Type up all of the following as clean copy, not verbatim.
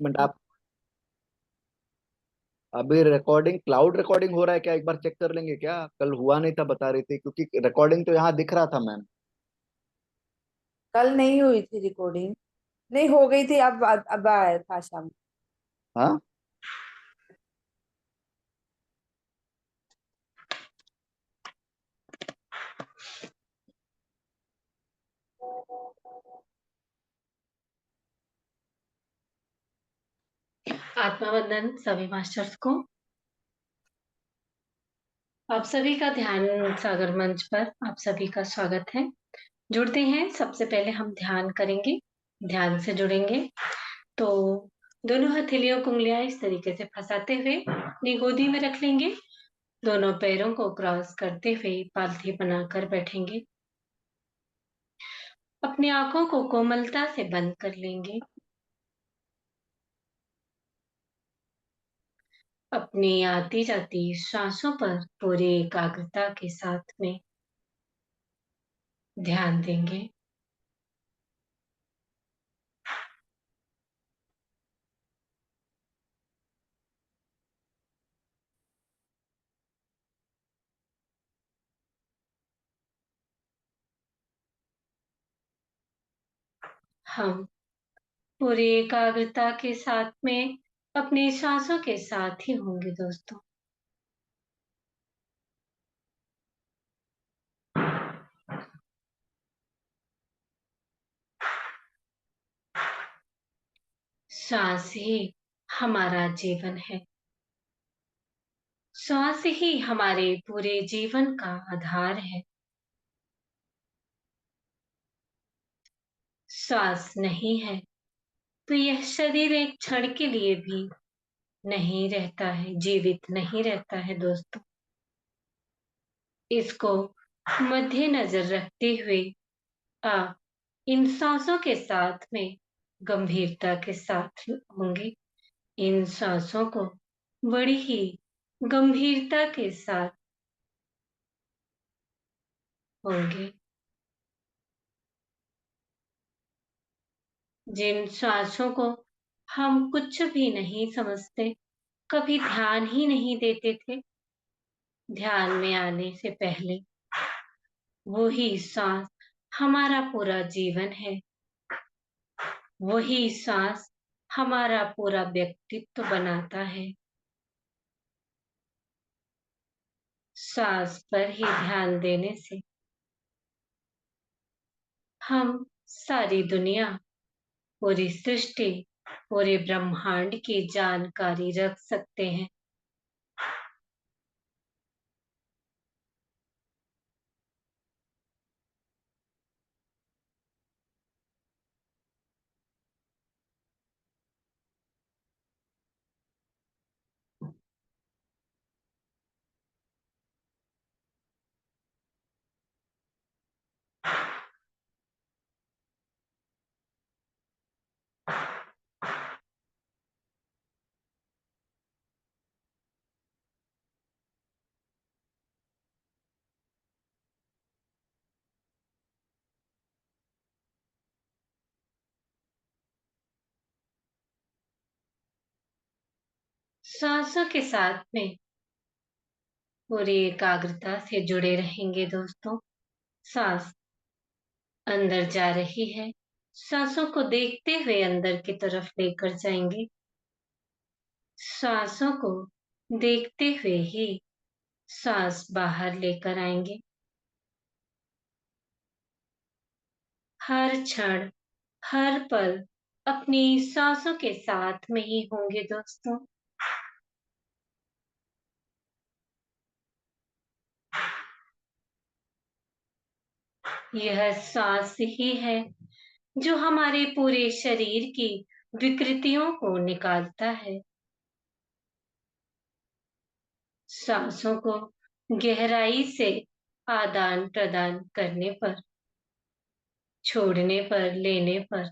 Minute आप। अभी recording, cloud recording हो रहा है क्या? एक बार चेक कर लेंगे क्या? कल हुआ नहीं था बता रही थी, क्योंकि रिकॉर्डिंग तो यहाँ दिख रहा था मैम। कल नहीं हुई थी रिकॉर्डिंग। नहीं, हो गई थी। अब आया था शाम। हाँ। आत्मा वंदन सभी मास्टर्स को। आप सभी का ध्यान सागर मंच पर आप सभी का स्वागत है। जुड़ते हैं। सबसे पहले हम ध्यान करेंगे, ध्यान से जुड़ेंगे। तो दोनों हथेलियों को उंगलियां इस तरीके से फंसाते हुए अपनी गोदी में रख लेंगे। दोनों पैरों को क्रॉस करते हुए पालथी बनाकर बैठेंगे। अपनी आंखों को कोमलता से बंद कर लेंगे। अपनी आती जाती सांसों पर पूरी एकाग्रता के साथ में ध्यान देंगे। हम पूरी एकाग्रता के साथ में अपनी सांसों के साथ ही होंगे दोस्तों। सांस ही हमारा जीवन है। सांस ही हमारे पूरे जीवन का आधार है। सांस नहीं है तो यह शरीर एक क्षण के लिए भी नहीं रहता है, जीवित नहीं रहता है दोस्तों। इसको मद्देनजर रखते हुए आप इन सांसों के साथ में गंभीरता के साथ होंगे। इन सांसों को बड़ी ही गंभीरता के साथ होंगे। जिन सांसों को हम कुछ भी नहीं समझते, कभी ध्यान ही नहीं देते थे, ध्यान में आने से पहले वही सांस हमारा पूरा जीवन है। वही सांस हमारा पूरा व्यक्तित्व बनाता है। सांस पर ही ध्यान देने से हम सारी दुनिया, पूरी सृष्टि, पूरे ब्रह्मांड की जानकारी रख सकते हैं। सांसों के साथ में पूरी एकाग्रता से जुड़े रहेंगे दोस्तों। सांस अंदर जा रही है, सांसों को देखते हुए अंदर की तरफ लेकर जाएंगे। सांसों को देखते हुए ही सांस बाहर लेकर आएंगे। हर क्षण, हर पल अपनी सांसों के साथ में ही होंगे दोस्तों। यह सांस ही है जो हमारे पूरे शरीर की विकृतियों को निकालता है। सांसों को गहराई से आदान प्रदान करने पर, छोड़ने पर, लेने पर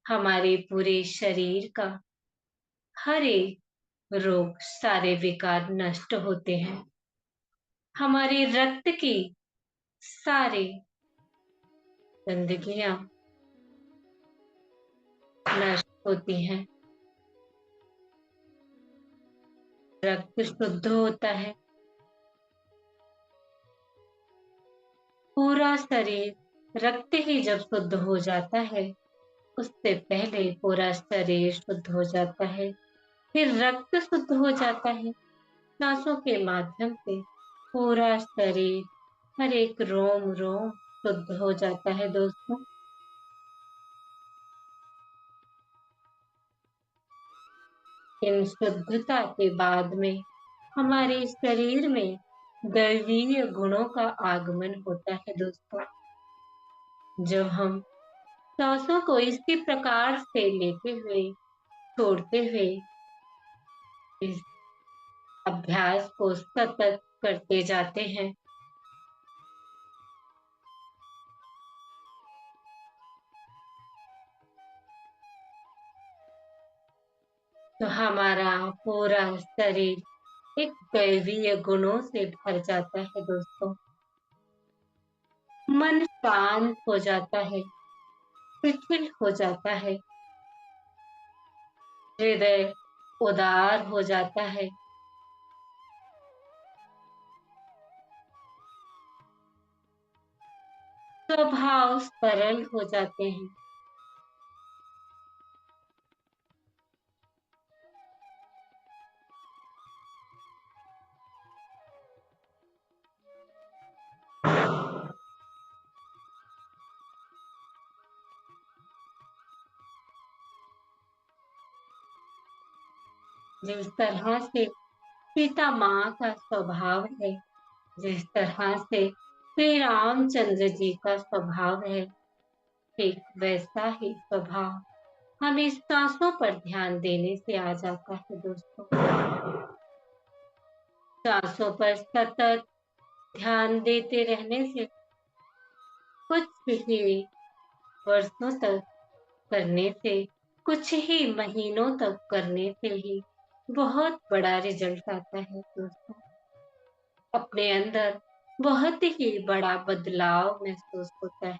हमारे पूरे शरीर का हर एक रोग, सारे विकार नष्ट होते हैं। हमारे रक्त की सारी गंदगियां नष्ट होती हैं। रक्त शुद्ध होता है। पूरा शरीर रक्त ही जब शुद्ध हो जाता है, उससे पहले पूरा शरीर शुद्ध हो जाता है, फिर रक्त शुद्ध हो जाता है। सांसों के माध्यम से पूरा शरीर, हर एक रोम रोम शुद्ध हो जाता है दोस्तों। इन शुद्धता के बाद में हमारे शरीर में दैवीय गुणों का आगमन होता है दोस्तों। जब हम सांसों को इसी प्रकार से लेते हुए, छोड़ते हुए इस अभ्यास को सतत करते जाते हैं, तो हमारा पूरा शरीर एक दैवीय गुणों से भर जाता है दोस्तों। मन शांत हो जाता है, शिथिल हो जाता है, हृदय उदार हो जाता है, स्वभाव सरल हो जाते हैं। जिस तरह से सीता माँ का स्वभाव है, जिस तरह से श्री रामचंद्र जी का स्वभाव है, ठीक वैसा ही स्वभाव हमें सांसों पर ध्यान देने से आ जाता है दोस्तों। सांसों पर सतत ध्यान देते रहने से, कुछ ही वर्षों तक करने से, कुछ ही महीनों तक करने से ही बहुत बड़ा रिजल्ट आता है दोस्तों। अपने अंदर बहुत ही बड़ा बदलाव महसूस होता है।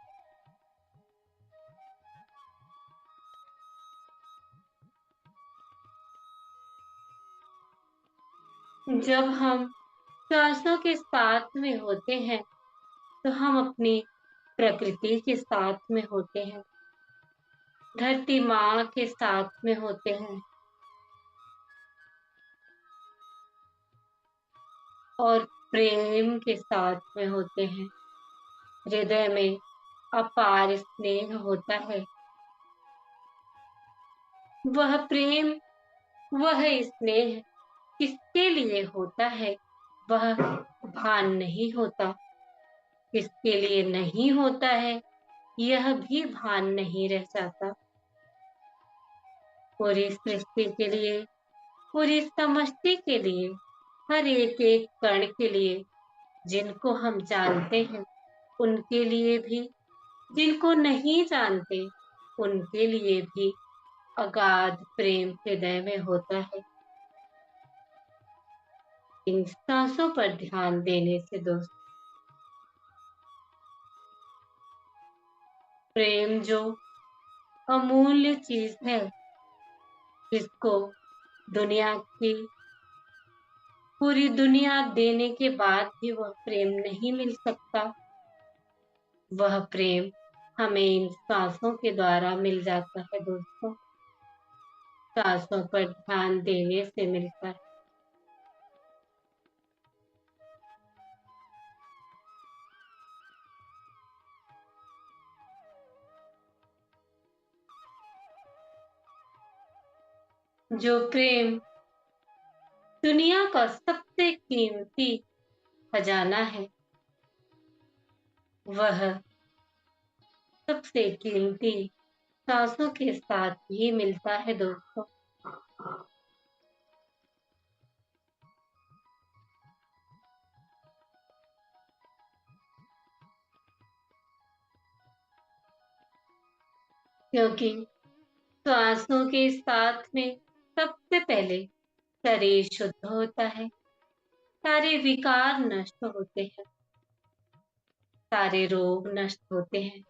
जब हम सांसों के साथ में होते हैं, तो हम अपनी प्रकृति के साथ में होते हैं, धरती माँ के साथ में होते हैं और प्रेम के साथ में होते हैं। हृदय में अपार स्नेह होता है। वह प्रेम, वह स्नेह किसके लिए होता है, वह भान नहीं होता। किसके लिए नहीं होता है, यह भी भान नहीं रह जाता। पूरी सृष्टि के लिए, पूरी समष्टि के लिए, हर एक एक कण के लिए, जिनको हम जानते हैं उनके लिए भी, जिनको नहीं जानते उनके लिए भी अगाध प्रेम हृदय में होता है। इन सांसों पर ध्यान देने से दोस्तों, प्रेम जो अमूल्य चीज है, जिसको दुनिया की पूरी दुनिया देने के बाद भी वह प्रेम नहीं मिल सकता, वह प्रेम हमें इन सांसों के द्वारा मिल जाता है दोस्तों। सांसों पर ध्यान देने से मिलता है। जो प्रेम दुनिया का सबसे कीमती खजाना है, वह सबसे कीमती सांसों के साथ ही मिलता है दोस्तों। क्योंकि सांसों के साथ में सबसे पहले शरीर शुद्ध होता है, सारे विकार नष्ट होते हैं, सारे रोग नष्ट होते हैं,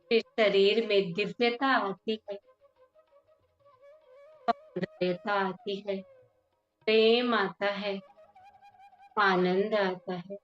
फिर शरीर में दिव्यता आती है, सौंदर्यता आती है, प्रेम आता है, आनंद आता है।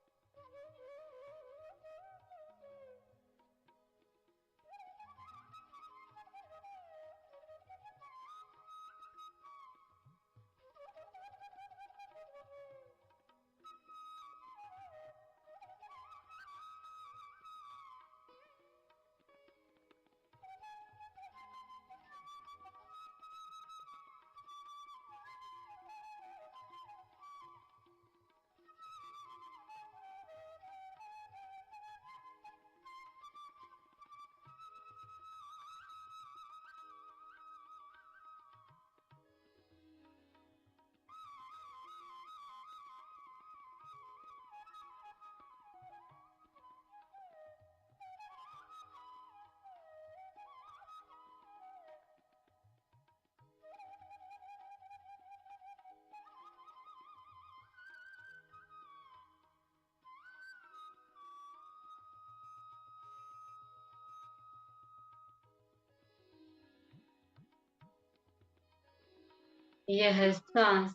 यह सांस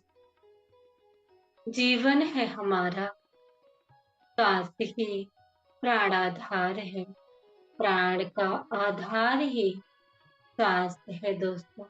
जीवन है हमारा, सांस ही प्राणाधार है, प्राण का आधार ही सांस है दोस्तों।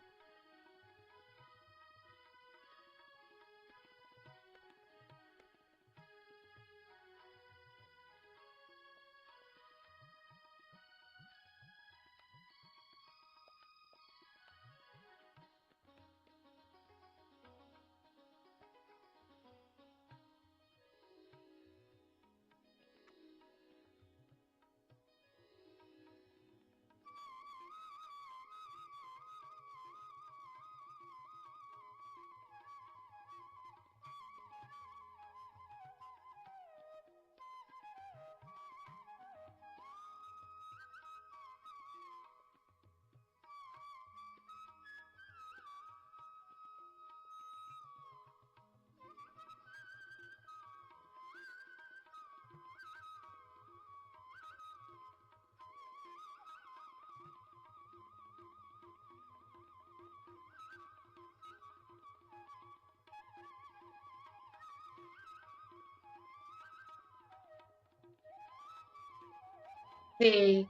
वे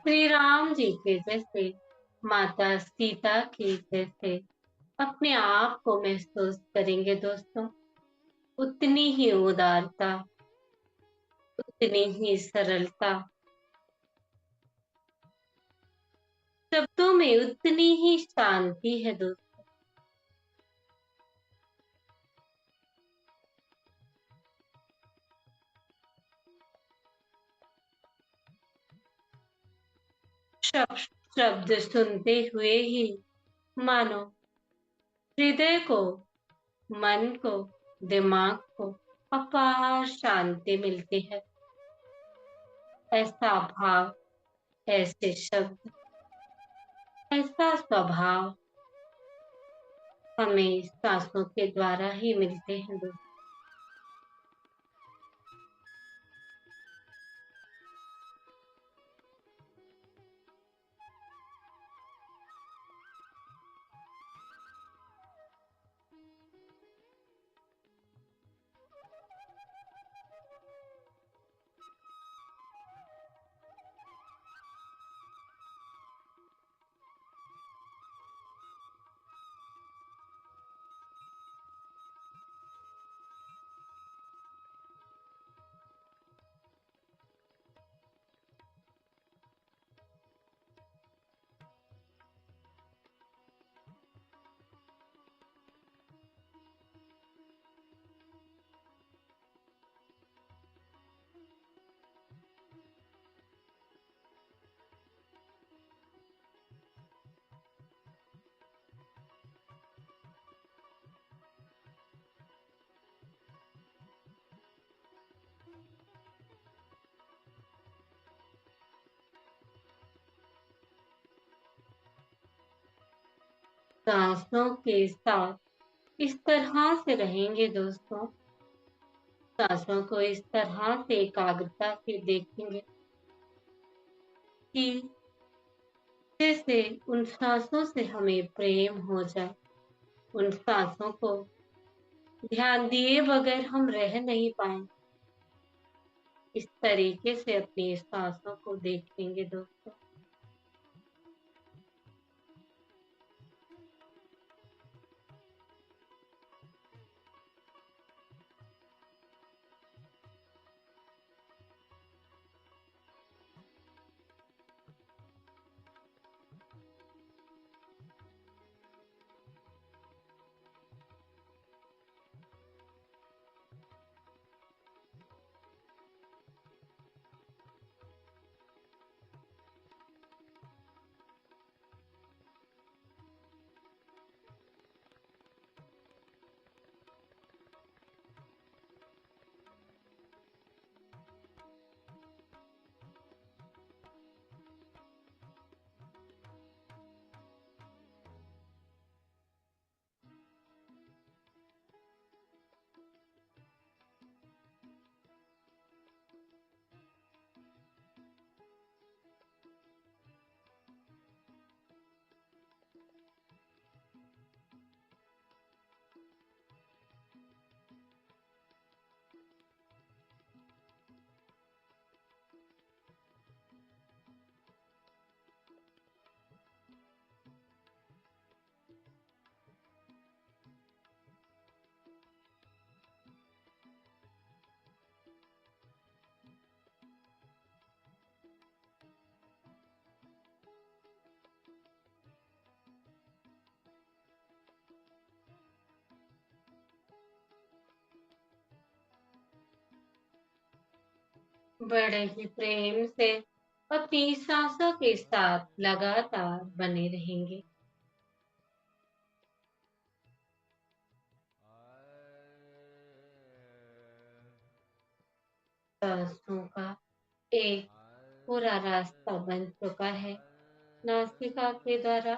श्री राम जी के जैसे, माता सीता के जैसे अपने आप को महसूस करेंगे दोस्तों। उतनी ही उदारता, उतनी ही सरलता, शब्दों में उतनी ही शांति है दोस्तों। शब्द सुनते हुए ही मानो हृदय को, मन को, दिमाग को अपार शांति मिलती है। ऐसा भाव, ऐसे शब्द, ऐसा स्वभाव हमें सांसों के द्वारा ही मिलते हैं दोस्तों। सांसों के साथ इस तरह से रहेंगे दोस्तों। सांसों को इस तरह से एकाग्रता से देखेंगे कि जैसे उन सांसों से हमें प्रेम हो जाए, उन सांसों को ध्यान दिए बगैर हम रह नहीं पाए। इस तरीके से अपनी सांसों को देखेंगे दोस्तों। बड़े ही प्रेम से अपनी सांसों के साथ लगातार बने रहेंगे। सांसों का एक पूरा रास्ता बन चुका है। नासिका के द्वारा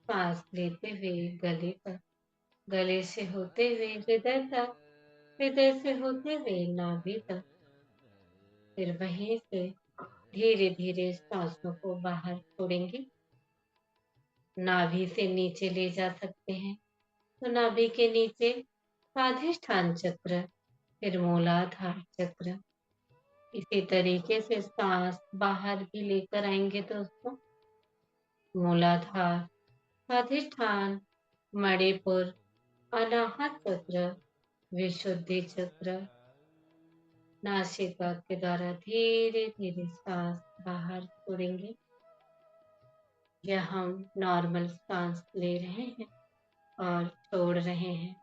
सांस लेते हुए गले पर, गले से होते हुए हृदय तक, हृदय से होते हुए नाभि तक, फिर वहीं से धीरे धीरे सांसों को बाहर छोड़ेंगे। नाभि से नीचे ले जा सकते हैं तो नाभि के नीचे स्वादिष्ठान चक्र, फिर मूलाधार चक्र। इसी तरीके से सांस बाहर भी लेकर आएंगे दोस्तों। मूलाधार, स्वादिष्ठान, मणिपुर, अनाहत चक्र, विशुद्धि चक्र। नासिका के द्वारा धीरे धीरे सांस बाहर छोड़ेंगे। यह हम नॉर्मल सांस ले रहे हैं और छोड़ रहे हैं।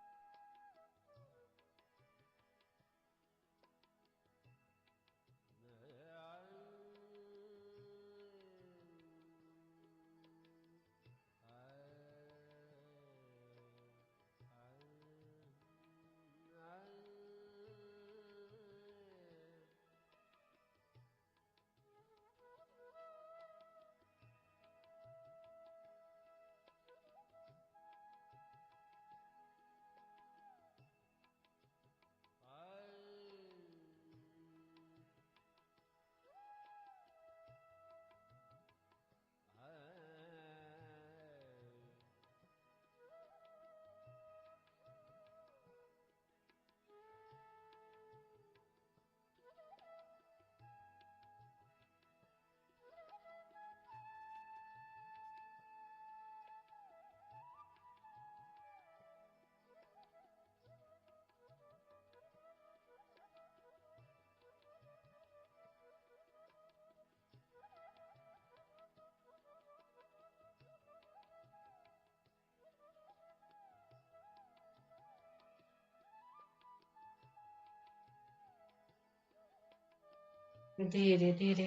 धीरे धीरे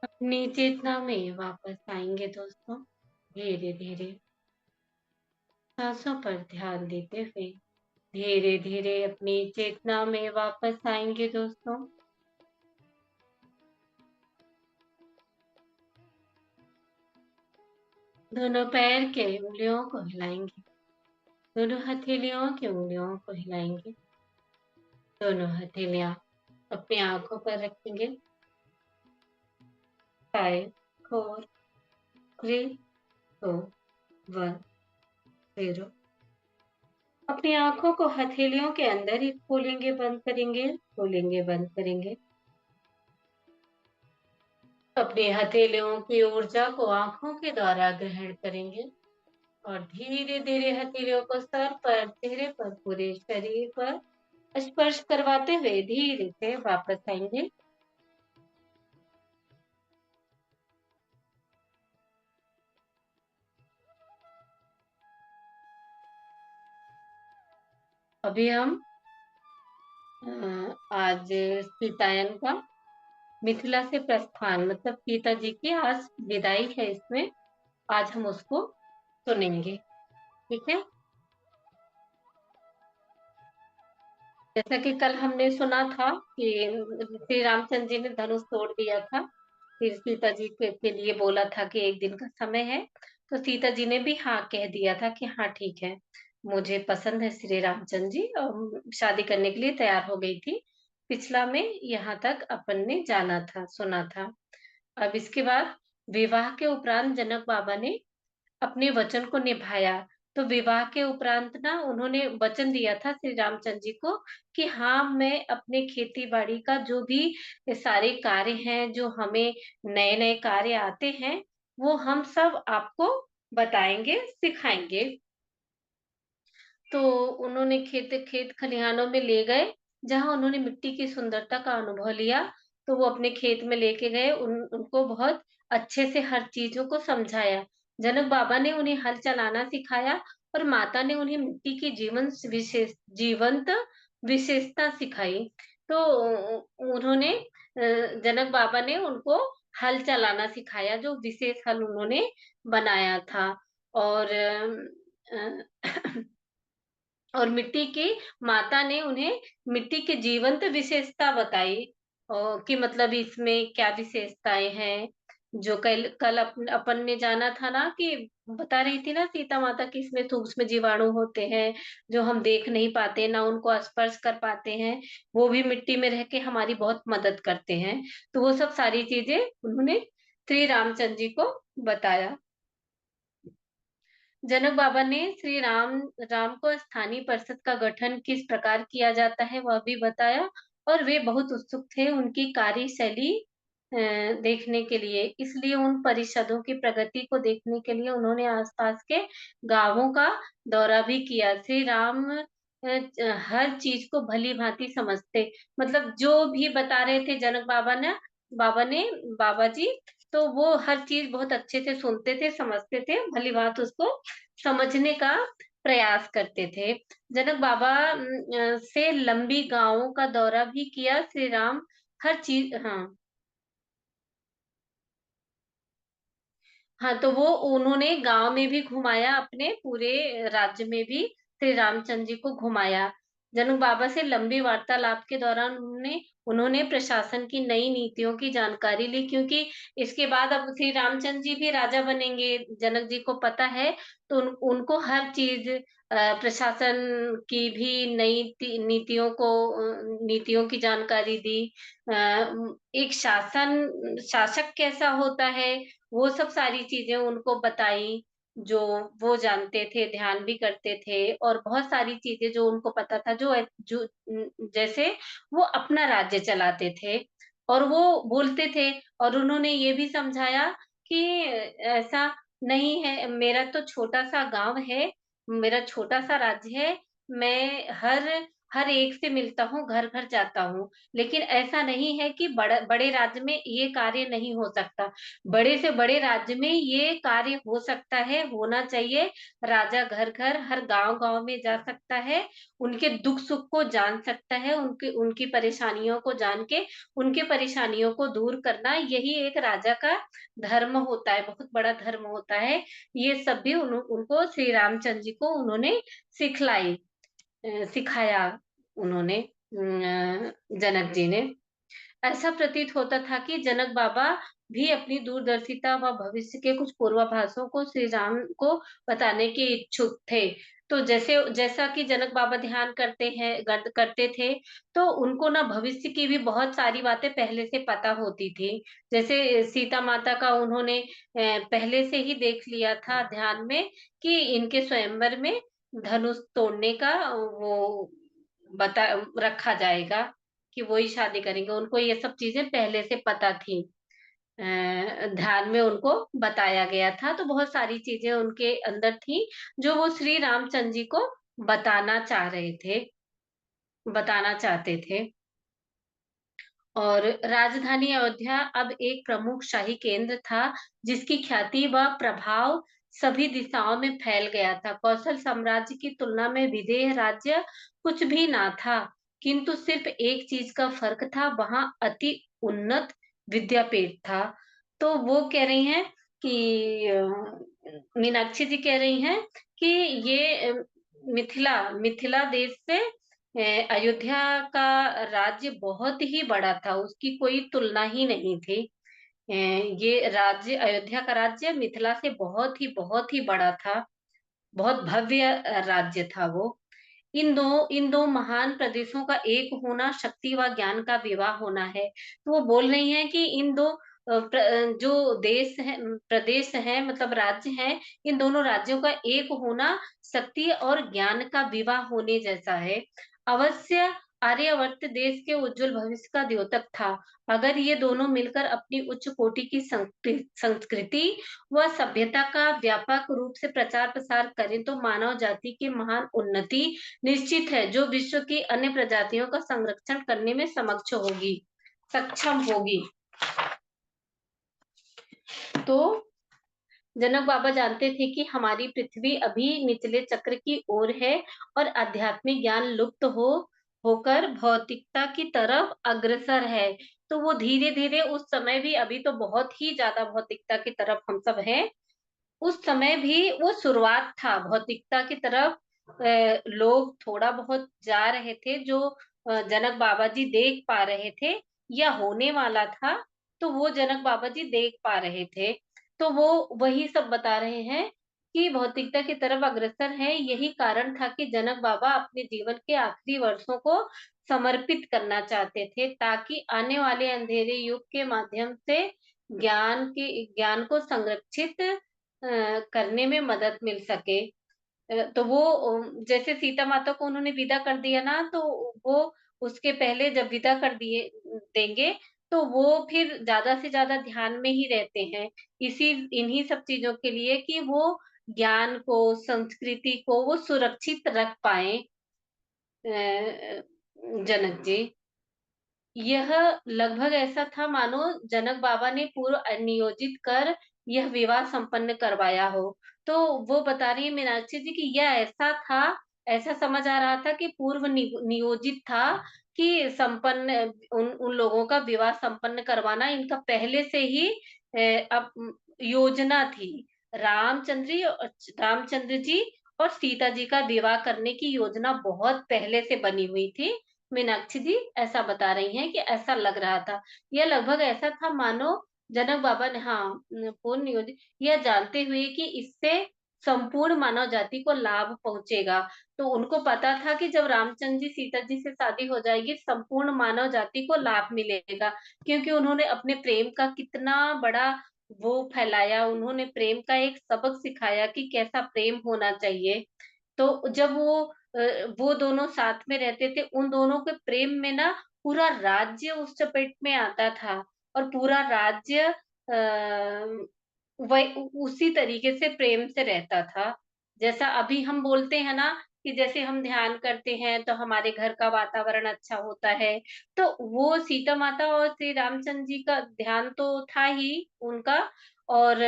अपनी चेतना में वापस आएंगे दोस्तों। धीरे धीरे सांसों पर ध्यान देते हुए धीरे धीरे अपनी चेतना में वापस आएंगे दोस्तों। दोनों पैर के उंगलियों को हिलाएंगे। दोनों हथेलियों की उंगलियों को हिलाएंगे। दोनों हथेलियां अपनी आंखों पर रखेंगे। 5, 4, 3, 2, 1, 0। अपनी आंखों को हथेलियों के अंदर ही खोलेंगे, बंद करेंगे, खोलेंगे, बंद करेंगे। अपनी हथेलियों की ऊर्जा को आंखों के द्वारा ग्रहण करेंगे और धीरे धीरे हथेलियों को सर पर, चेहरे पर, पूरे शरीर पर स्पर्श करवाते हुए धीरे से वापस आएंगे। अभी हम आज सीतायन का मिथिला से प्रस्थान मतलब सीता जी की आज विदाई है, इसमें आज हम उसको सुनेंगे। ठीक है। जैसा कि कल हमने सुना था कि श्री रामचंद्र जी ने धनुष तोड़ दिया था, फिर सीता जी के लिए बोला था कि एक दिन का समय है, तो सीता जी ने भी हाँ कह दिया था कि हाँ ठीक है, मुझे पसंद है श्री रामचंद्र जी, और शादी करने के लिए तैयार हो गई थी। पिछला में यहाँ तक अपन ने जाना था, सुना था। अब इसके बाद विवाह के उपरांत जनक बाबा ने अपने वचन को निभाया। तो विवाह के उपरांत ना उन्होंने वचन दिया था श्री रामचंद्र जी को कि हाँ, मैं अपने खेती बाड़ी का जो भी सारे कार्य हैं, जो हमें नए नए कार्य आते हैं, वो हम सब आपको बताएंगे, सिखाएंगे। तो उन्होंने खेत खेत खलिहानों में ले गए, जहां उन्होंने मिट्टी की सुंदरता का अनुभव लिया। तो वो अपने खेत में लेके गए, उनको बहुत अच्छे से हर चीजों को समझाया। जनक बाबा ने उन्हें हल चलाना सिखाया और माता ने उन्हें मिट्टी की जीवंत विशेषता सिखाई। तो उन्होंने जनक बाबा ने उनको हल चलाना सिखाया, जो विशेष हल उन्होंने बनाया था। और और मिट्टी की माता ने उन्हें मिट्टी की जीवंत विशेषता बताई, और कि मतलब इसमें क्या विशेषताएं हैं। जो कल कल अपन ने जाना था ना, कि बता रही थी ना सीता माता कि इसमें सूक्ष्म जीवाणु होते हैं, जो हम देख नहीं पाते, ना उनको स्पर्श कर पाते हैं, वो भी मिट्टी में रह के हमारी बहुत मदद करते हैं। तो वो सब सारी चीजें उन्होंने श्री रामचंद्र जी को बताया। जनक बाबा ने श्री राम को स्थानीय परिषद का गठन किस प्रकार किया जाता है वह भी बताया, और वे बहुत उत्सुक थे उनकी कार्यशैली देखने के लिए। इसलिए उन परिषदों की प्रगति को देखने के लिए उन्होंने आसपास के गांवों का दौरा भी किया। श्री राम हर चीज को भली भांति समझते, मतलब जो भी बता रहे थे जनक बाबा ने बाबा जी, तो वो हर चीज बहुत अच्छे से सुनते थे, समझते थे, भली बात उसको समझने का प्रयास करते थे। जनक बाबा से लंबी गांवों का दौरा भी किया श्री राम, हर चीज। हाँ, हाँ, तो वो उन्होंने गांव में भी घुमाया, अपने पूरे राज्य में भी श्री रामचंद्र जी को घुमाया। जनक बाबा से लंबी वार्तालाप के दौरान उन्होंने उन्होंने प्रशासन की नई नीतियों की जानकारी ली, क्योंकि इसके बाद अब श्री रामचंद्र जी भी राजा बनेंगे, जनक जी को पता है। तो उनको हर चीज प्रशासन की भी नई नीतियों की जानकारी दी। अ, एक शासक कैसा होता है, वो सब सारी चीजें उनको बताई, जो वो जानते थे, ध्यान भी करते थे। और बहुत सारी चीजें जो उनको पता था, जो जैसे वो अपना राज्य चलाते थे और वो बोलते थे। और उन्होंने ये भी समझाया कि ऐसा नहीं है, मेरा तो छोटा सा गांव है, मेरा छोटा सा राज्य है, मैं हर हर एक से मिलता हूँ, घर घर जाता हूँ। लेकिन ऐसा नहीं है कि बड़े राज्य में ये कार्य नहीं हो सकता, बड़े से बड़े राज्य में ये कार्य हो सकता है, होना चाहिए। राजा घर घर, हर गांव गांव में जा सकता है, उनके दुख सुख को जान सकता है, उनकी उनकी परेशानियों को जान के उनके परेशानियों को दूर करना, यही एक राजा का धर्म होता है, बहुत बड़ा धर्म होता है। ये सब भी उनको श्री रामचंद्र जी को उन्होंने सिखाया, उन्होंने जनक जी ने। ऐसा प्रतीत होता था कि जनक बाबा भी अपनी दूरदर्शिता व भविष्य के कुछ पूर्वाभासों को श्री राम को बताने के इच्छुक थे। तो जैसा कि जनक बाबा ध्यान करते थे, तो उनको ना भविष्य की भी बहुत सारी बातें पहले से पता होती थी। जैसे सीता माता का उन्होंने पहले से ही देख लिया था ध्यान में, कि इनके स्वयंवर में धनुष तोड़ने का वो बता रखा जाएगा कि वो ही शादी करेंगे। उनको ये सब चीजें पहले से पता थी। ध्यान में उनको बताया गया था, तो बहुत सारी चीजें उनके अंदर थी जो वो श्री रामचंद्र जी को बताना चाह रहे थे, बताना चाहते थे। और राजधानी अयोध्या अब एक प्रमुख शाही केंद्र था, जिसकी ख्याति व प्रभाव सभी दिशाओं में फैल गया था। कौशल साम्राज्य की तुलना में विदेह राज्य कुछ भी ना था, किंतु सिर्फ एक चीज का फर्क था, वहां अति उन्नत विद्यापीठ था। तो वो कह रही हैं कि मीनाक्षी जी कह रही हैं कि ये मिथिला मिथिला देश से अयोध्या का राज्य बहुत ही बड़ा था, उसकी कोई तुलना ही नहीं थी। ये राज्य, अयोध्या का राज्य मिथिला से बहुत ही बड़ा था, बहुत भव्य राज्य था वो। इन दो महान प्रदेशों का एक होना शक्ति व ज्ञान का विवाह होना है। तो वो बोल रही हैं कि इन दो जो देश है, प्रदेश है, मतलब राज्य है, इन दोनों राज्यों का एक होना शक्ति और ज्ञान का विवाह होने जैसा है। अवश्य आर्यावर्त देश के उज्जवल भविष्य का द्योतक था। अगर ये दोनों मिलकर अपनी उच्च कोटि की संस्कृति व सभ्यता का व्यापक रूप से प्रचार प्रसार करें तो मानव जाति की महान उन्नति निश्चित है, जो विश्व की अन्य प्रजातियों का संरक्षण करने में सक्षम होगी। तो जनक बाबा जानते थे कि हमारी पृथ्वी अभी निचले चक्र की ओर है और आध्यात्मिक ज्ञान लुप्त होकर भौतिकता की तरफ अग्रसर है। तो वो धीरे धीरे, उस समय भी, अभी तो बहुत ही ज्यादा भौतिकता की तरफ हम सब हैं, उस समय भी वो शुरुआत था भौतिकता की तरफ। लोग थोड़ा बहुत जा रहे थे, जो जनक बाबा जी देख पा रहे थे या होने वाला था, तो वो जनक बाबा जी देख पा रहे थे। तो वो वही सब बता रहे हैं कि भौतिकता की तरफ अग्रसर है। यही कारण था कि जनक बाबा अपने जीवन के आखिरी वर्षों को समर्पित करना चाहते थे, ताकि आने वाले अंधेरे युग के माध्यम से ज्ञान को संरक्षित करने में मदद मिल सके। तो वो जैसे सीता माता को उन्होंने विदा कर दिया ना, तो वो उसके पहले जब विदा कर दिए देंगे, तो वो फिर ज्यादा से ज्यादा ध्यान में ही रहते हैं, इन्हीं सब चीजों के लिए कि वो ज्ञान को, संस्कृति को वो सुरक्षित रख पाए। जनक जी, यह लगभग ऐसा था मानो जनक बाबा ने पूर्व नियोजित कर यह विवाह संपन्न करवाया हो। तो वो बता रही है मीनाक्षी जी कि यह ऐसा था, ऐसा समझ आ रहा था कि पूर्व नियोजित था कि संपन्न, उन लोगों का विवाह संपन्न करवाना इनका पहले से ही अब योजना थी। रामचंद्र जी और सीता जी का विवाह करने की योजना बहुत पहले से बनी हुई थी। मीनाक्षी जी ऐसा बता रही हैं कि ऐसा लग रहा था, यह लगभग ऐसा था मानो जनक बाबा ने, हाँ, पूर्ण नियोजित, यह जानते हुए कि इससे संपूर्ण मानव जाति को लाभ पहुंचेगा। तो उनको पता था कि जब रामचंद्र जी सीता जी से शादी हो जाएगी, संपूर्ण मानव जाति को लाभ मिलेगा, क्योंकि उन्होंने अपने प्रेम का कितना बड़ा वो फैलाया, उन्होंने प्रेम का एक सबक सिखाया कि कैसा प्रेम होना चाहिए। तो जब वो दोनों साथ में रहते थे, उन दोनों के प्रेम में ना पूरा राज्य उस चपेट में आता था, और पूरा राज्य वही उसी तरीके से प्रेम से रहता था। जैसा अभी हम बोलते हैं ना कि जैसे हम ध्यान करते हैं तो हमारे घर का वातावरण अच्छा होता है, तो वो सीता माता और श्री रामचंद्र जी का ध्यान तो था ही उनका, और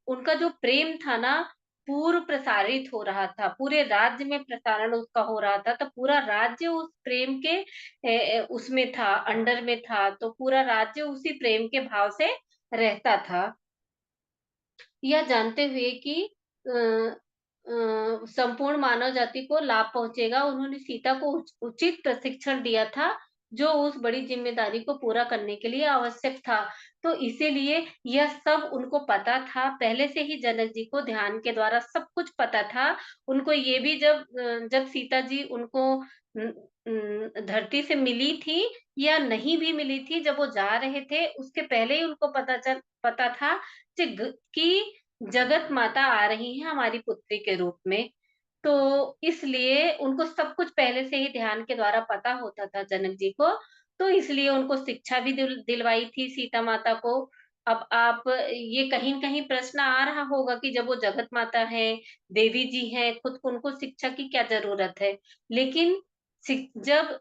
उनका जो प्रेम था ना, पूर्व प्रसारित हो रहा था, पूरे राज्य में प्रसारण उसका हो रहा था, तो पूरा राज्य उस प्रेम के उसमें था, अंडर में था, तो पूरा राज्य उसी प्रेम के भाव से रहता था। यह जानते हुए कि संपूर्ण मानव जाति को लाभ पहुंचेगा, उन्होंने सीता को उचित प्रशिक्षण दिया था, जो उस बड़ी जिम्मेदारी को पूरा करने के लिए आवश्यक था। तो इसीलिए यह सब उनको पता था पहले से ही, जनक जी को ध्यान के द्वारा सब कुछ पता था। उनको ये भी, जब सीता जी उनको धरती से मिली थी या नहीं भी मिली थी, जब वो जा रहे थे उसके पहले ही उनको पता था कि जगत माता आ रही है हमारी पुत्री के रूप में। तो इसलिए उनको सब कुछ पहले से ही ध्यान के द्वारा पता होता था जनक जी को, तो इसलिए उनको शिक्षा भी दिलवाई थी सीता माता को। अब आप ये कहीं न कहीं प्रश्न आ रहा होगा कि जब वो जगत माता है, देवी जी हैं, खुद को उनको शिक्षा की क्या ज़रूरत है? लेकिन जब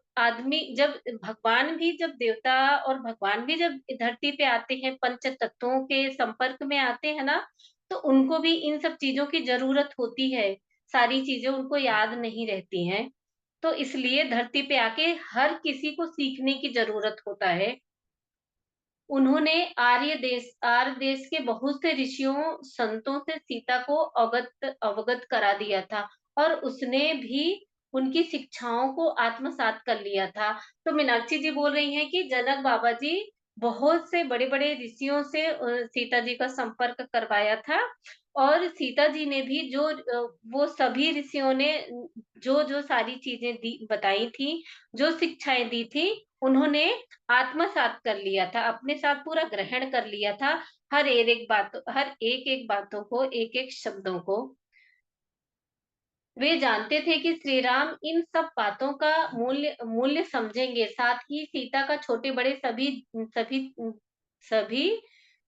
भगवान भी जब देवता और भगवान भी जब धरती पे आते हैं, पंच तत्वों के संपर्क में आते हैं ना, तो उनको भी इन सब चीज़ों की ज़रूरत होती है। सारी चीज़ें उनको याद नहीं रहती हैं। तो इसलिए धरती पे आके हर किसी को सीखने की ज़रूरत होता है। उन्होंने आर्य देश के बहुत से ऋषियों, संतों से सीता को अवगत करा दिया था और उसने भी उनकी शिक्षाओं को आत्मसात कर लिया था। तो मीनाक्षी जी बोल रही हैं कि जनक बाबा जी बहुत से बड़े-बड़े ऋषियों से सीता जी का संपर्क करवाया था और सीता जी ने भी वो सभी ऋषियों ने जो-जो सारी चीज़ें दी बताई थी, जो शिक्षाएँ दी थी, उन्होंने आत्मसात कर लिया था, अपने साथ पूरा ग्रहण कर लिया था, हर एक-एक बातों को, एक-एक शब्दों को। वे जानते थे कि श्री राम इन सब बातों का मूल्य मूल्य समझेंगे, साथ ही सीता का छोटे-बड़े सभी सभी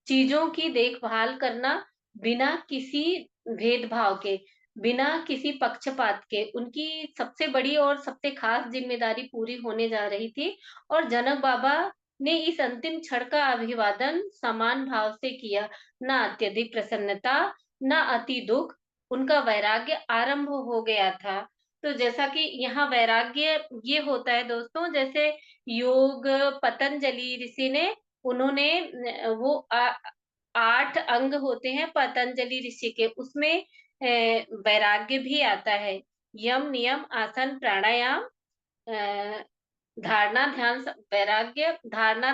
चीज़ों की देखभाल करना बिना किसी भेदभाव के, बिना किसी पक्षपात के, उनकी सबसे बड़ी और सबसे खास ज़िम्मेदारी पूरी होने जा रही थी और जनक बाबा ने इस अंतिम क्षण का अभिवादन समान भाव से किया, ना अत्यधिक प्रसन्नता, ना अति दुःख, उनका वैराग्य आरंभ हो गया था। तो जैसा कि यहाँ वैराग्य ये होता है दोस्तों, जैसे योग पतंजलि ऋषि ने उन्होंने 8 अंग होते हैं पतंजलि ऋषि के, उसमें वैराग्य भी आता है। यम, नियम, आसन, प्राणायाम, अ, धारणा,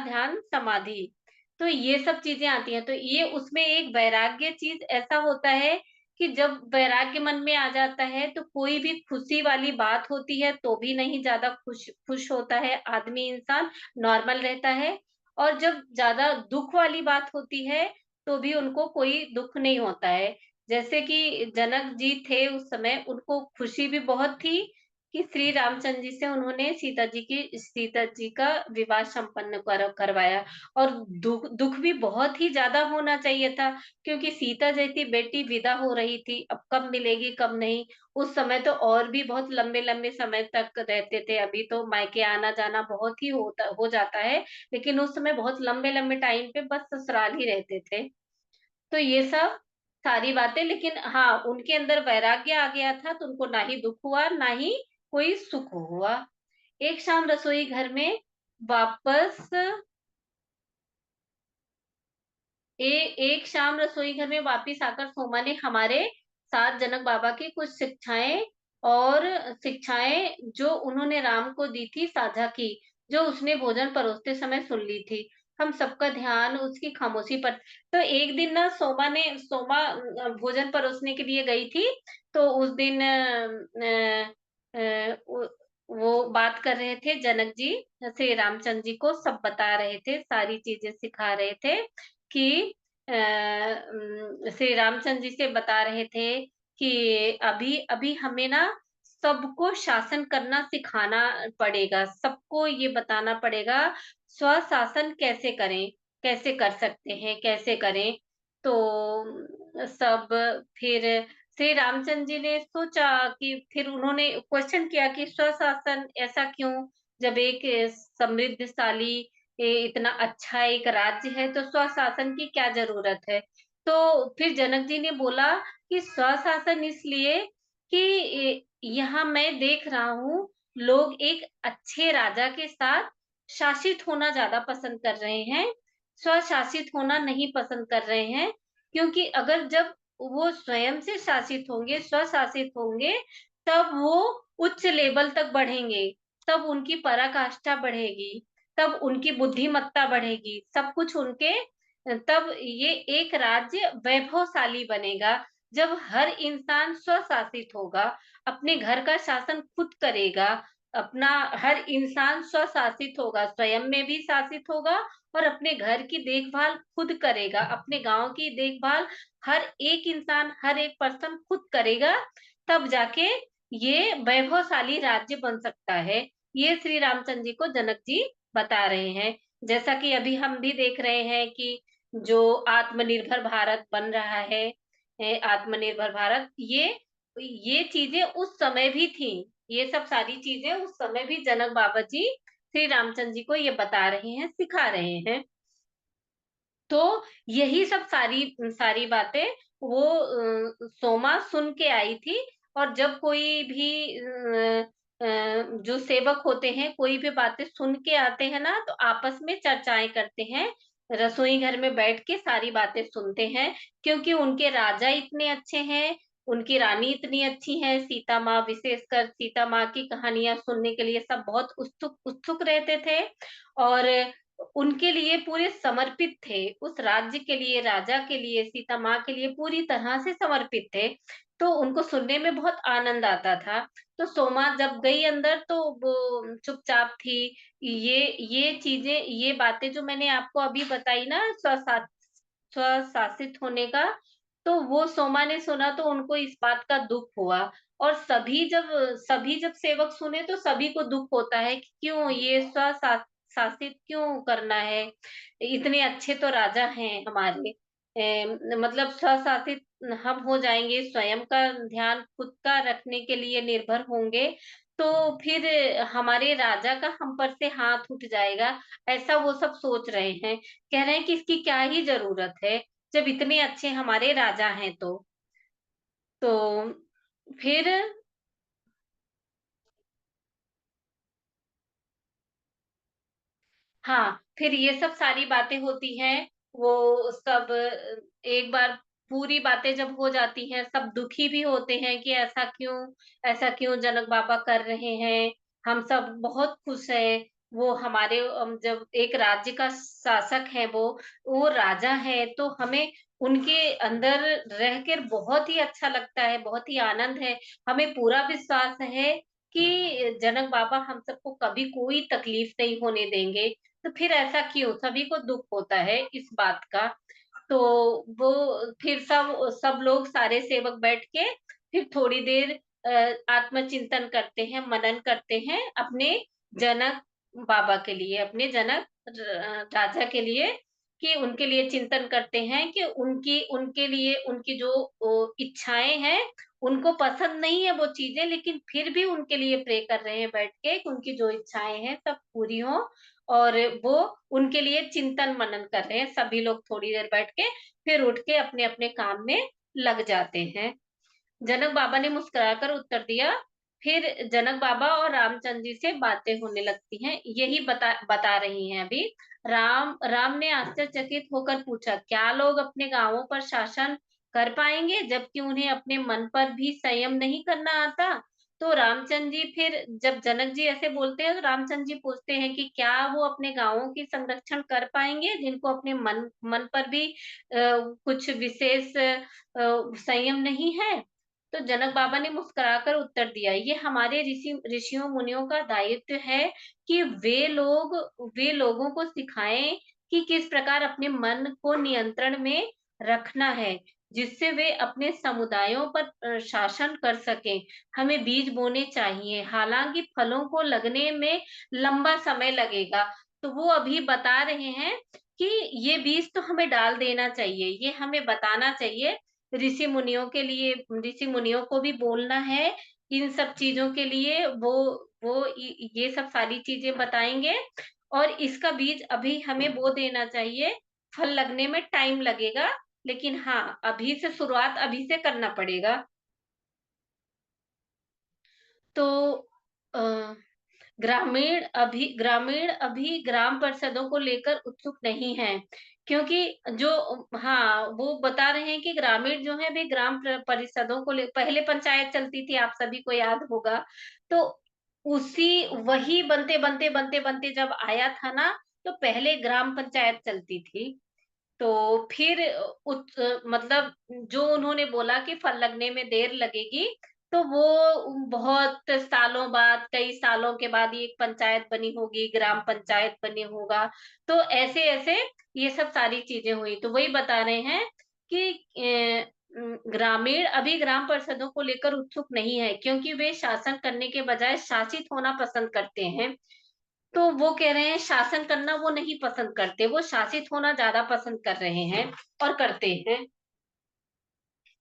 ध्यान, समाधि। तो ये सब चीज़ें आती हैं। तो ये उसमें एक वैराग्य चीज़ ऐसा होता है कि जब वैराग्य मन में आ जाता है, तो कोई भी खुशी वाली बात होती है, तो भी नहीं ज़्यादा खुश होता है आदमी, इंसान नॉर्मल रहता है और जब ज़्यादा दुःख वाली बात होती है, तो भी उनको कोई दुःख नहीं होता है। जैसे कि जनक जी थे उस समय, उनको खुशी भी बहुत थी कि श्री रामचंद्र जी से उन्होंने सीता जी का विवाह संपन्न करवाया और दुःख भी बहुत ही ज़्यादा होना चाहिए था क्योंकि सीता जैसी बेटी विदा हो रही थी, अब कब मिलेगी, कब नहीं। उस समय तो और भी बहुत लंबे-लंबे समय तक रहते थे, अभी तो मायके आना-जाना बहुत ही हो जाता है, लेकिन उस समय बहुत लंबे-लंबे टाइम पे बस ससुराल ही रहते थे। तो ये सब सारी बातें, लेकिन हाँ, उनके अंदर वैराग्य आ गया था तो उनको ना ही दुःख हुआ, ना ही कोई सुख हुआ। एक शाम रसोई घर में वापस ए एक शाम रसोई घर में वापिस आकर सोमा ने हमारे साथ जनक बाबा की कुछ शिक्षाएँ जो उन्होंने राम को दी थी साझा की, जो उसने भोजन परोसते समय सुन ली थी। हम सबका ध्यान उसकी खामोशी पर। तो एक दिन ना सोमा भोजन परोसने के लिए गई थी, तो उस दिन वो बात कर रहे थे जनक जी, श्री रामचंद्र जी को सब बता रहे थे, सारी चीज़ें सिखा रहे थे कि श्री रामचंद्र जी से बता रहे थे कि अभी अभी हमें ना सबको शासन करना सिखाना पड़ेगा, सबको ये बताना पड़ेगा स्वशासन कैसे करें, कैसे कर सकते हैं, कैसे करें। तो सब फिर श्री रामचंद्र जी ने सोचा कि फिर उन्होंने क्वेश्चन किया कि स्वशासन ऐसा क्यों? जब एक समृद्धशाली इतना अच्छा एक राज्य है तो स्वशासन की क्या ज़रूरत है? तो फिर जनक जी ने बोला कि स्वशासन इसलिए कि यहाँ मैं देख रहा हूँ लोग एक अच्छे राजा के साथ शासित होना ज़्यादा पसंद कर रहे हैं, स्वशासित होना नहीं पसंद कर रहे हैं। क्योंकि अगर जब वो स्वयं से शासित होंगे, स्वशासित होंगे, तब वो उच्च लेवल तक बढ़ेंगे, तब उनकी पराकाष्ठा बढ़ेगी, तब उनकी बुद्धिमत्ता बढ़ेगी, सब कुछ तब ये एक राज्य वैभवशाली बनेगा। जब हर इंसान स्वशासित होगा, अपने घर का शासन खुद करेगा, अपना हर इंसान स्वशासित होगा, स्वयं में भी शासित होगा और अपने घर की देखभाल खुद करेगा, अपने गाँव की देखभाल हर एक इंसान, हर एक पर्सन खुद करेगा, तब जाके ये वैभवशाली राज्य बन सकता है। ये श्री रामचंद्र जी को जनक जी बता रहे हैं। जैसा कि अभी हम भी देख रहे हैं कि जो आत्मनिर्भर भारत बन रहा है, आत्मनिर्भर भारत, ये चीजें उस समय भी थी। ये सब सारी चीजें उस समय भी जनक बाबा जी श्री रामचंद्र जी को ये बता रहे हैं, सिखा रहे हैं। तो यही सब सारी सारी बातें वो सोमा सुन के आई थी। और जब कोई भी जो सेवक होते हैं, कोई भी बातें सुन के आते हैं ना, तो आपस में चर्चाएं करते हैं, रसोई घर में बैठ के सारी बातें सुनते हैं। क्योंकि उनके राजा इतने अच्छे हैं, उनकी रानी इतनी अच्छी है, सीता माँ, विशेषकर सीता माँ की कहानियां सुनने के लिए सब बहुत उत्सुक उत्सुक रहते थे। और उनके लिए पूरे समर्पित थे, उस राज्य के लिए, राजा के लिए, सीता माँ के लिए पूरी तरह से समर्पित थे। तो उनको सुनने में बहुत आनंद आता था। तो सोमा जब गई अंदर तो वो चुपचाप थी। ये चीजें, ये बातें जो मैंने आपको अभी बताई ना, स्वशासित होने का, तो वो सोमा ने सुना तो उनको इस बात का दुख हुआ। और सभी जब सेवक सुने तो सभी को दुख होता है कि क्यों ये शासित क्यों करना है, इतने अच्छे तो राजा हैं हमारे। मतलब स्वशासित हम हो जाएंगे, स्वयं का ध्यान खुद का रखने के लिए निर्भर होंगे, तो फिर हमारे राजा का हम पर से हाथ उठ जाएगा, ऐसा वो सब सोच रहे हैं। कह रहे हैं कि इसकी क्या ही जरूरत है, जब इतने अच्छे हमारे राजा हैं। तो फिर हाँ, फिर ये सब सारी बातें होती हैं। वो सब एक बार पूरी बातें जब हो जाती हैं, सब दुखी भी होते हैं कि ऐसा क्यों जनक बाबा कर रहे हैं। हम सब बहुत खुश हैं। वो हमारे जब एक राज्य का शासक है, वो राजा है, तो हमें उनके अंदर रह कर बहुत ही अच्छा लगता है, बहुत ही आनंद है। हमें पूरा विश्वास है कि जनक बाबा हम सबको कभी कोई तकलीफ नहीं होने देंगे। तो फिर ऐसा क्यों, सभी को दुख होता है इस बात का। तो वो फिर सब लोग, सारे सेवक बैठ के फिर थोड़ी देर आत्मचिंतन करते हैं, मनन करते हैं अपने जनक बाबा के लिए, अपने जनक राजा के लिए, कि उनके लिए चिंतन करते हैं कि उनकी उनके लिए उनकी जो इच्छाएं हैं, उनको पसंद नहीं है वो चीजें, लेकिन फिर भी उनके लिए प्रे कर रहे हैं बैठ के कि उनकी जो इच्छाएं हैं सब पूरी हो। और वो उनके लिए चिंतन मनन कर रहे हैं। सभी लोग थोड़ी देर बैठ के फिर उठ के अपने अपने काम में लग जाते हैं। जनक बाबा ने मुस्कुराकर उत्तर दिया। फिर जनक बाबा और रामचंद्र जी से बातें होने लगती हैं, यही बता बता रही हैं अभी। राम राम ने आश्चर्यचकित होकर पूछा, क्या लोग अपने गांवों पर शासन कर पाएंगे जबकि उन्हें अपने मन पर भी संयम नहीं करना आता? तो रामचंद्र जी फिर, जब जनक जी ऐसे बोलते हैं, तो रामचंद्र जी पूछते हैं कि क्या वो अपने गांवों की संरक्षण कर पाएंगे जिनको अपने मन मन पर भी कुछ विशेष संयम नहीं है? तो जनक बाबा ने मुस्कुराकर उत्तर दिया, ये हमारे ऋषियों मुनियों का दायित्व है कि वे लोगों को सिखाएं कि किस प्रकार अपने मन को नियंत्रण में रखना है, जिससे वे अपने समुदायों पर शासन कर सकें। हमें बीज बोने चाहिए, हालांकि फलों को लगने में लंबा समय लगेगा। तो वो अभी बता रहे हैं कि ये बीज तो हमें डाल देना चाहिए, ये हमें बताना चाहिए। ऋषि मुनियों को भी बोलना है इन सब चीजों के लिए। ये सब सारी चीजें बताएंगे, और इसका बीज अभी हमें बो देना चाहिए। फल लगने में टाइम लगेगा, लेकिन हाँ, अभी से शुरुआत अभी से करना पड़ेगा। तो अ, ग्रामीण अभी ग्राम परिषदों को लेकर उत्सुक नहीं है, क्योंकि जो, हाँ, वो बता रहे हैं कि ग्रामीण जो है वे परिषदों को ले, पहले पंचायत चलती थी, आप सभी को याद होगा। तो उसी वही बनते बनते बनते बनते जब आया था ना, तो पहले ग्राम पंचायत चलती थी। तो फिर मतलब जो उन्होंने बोला कि फल लगने में देर लगेगी, तो वो बहुत सालों बाद, कई सालों के बाद ये एक पंचायत बनी होगी, ग्राम पंचायत बनी होगा। तो ऐसे ऐसे ये सब सारी चीजें हुई। तो वही बता रहे हैं कि ग्रामीण अभी ग्राम परिषदों को लेकर उत्सुक नहीं है, क्योंकि वे शासन करने के बजाय शासित होना पसंद करते हैं। तो वो कह रहे हैं शासन करना वो नहीं पसंद करते, वो शासित होना ज्यादा पसंद कर रहे हैं और करते हैं।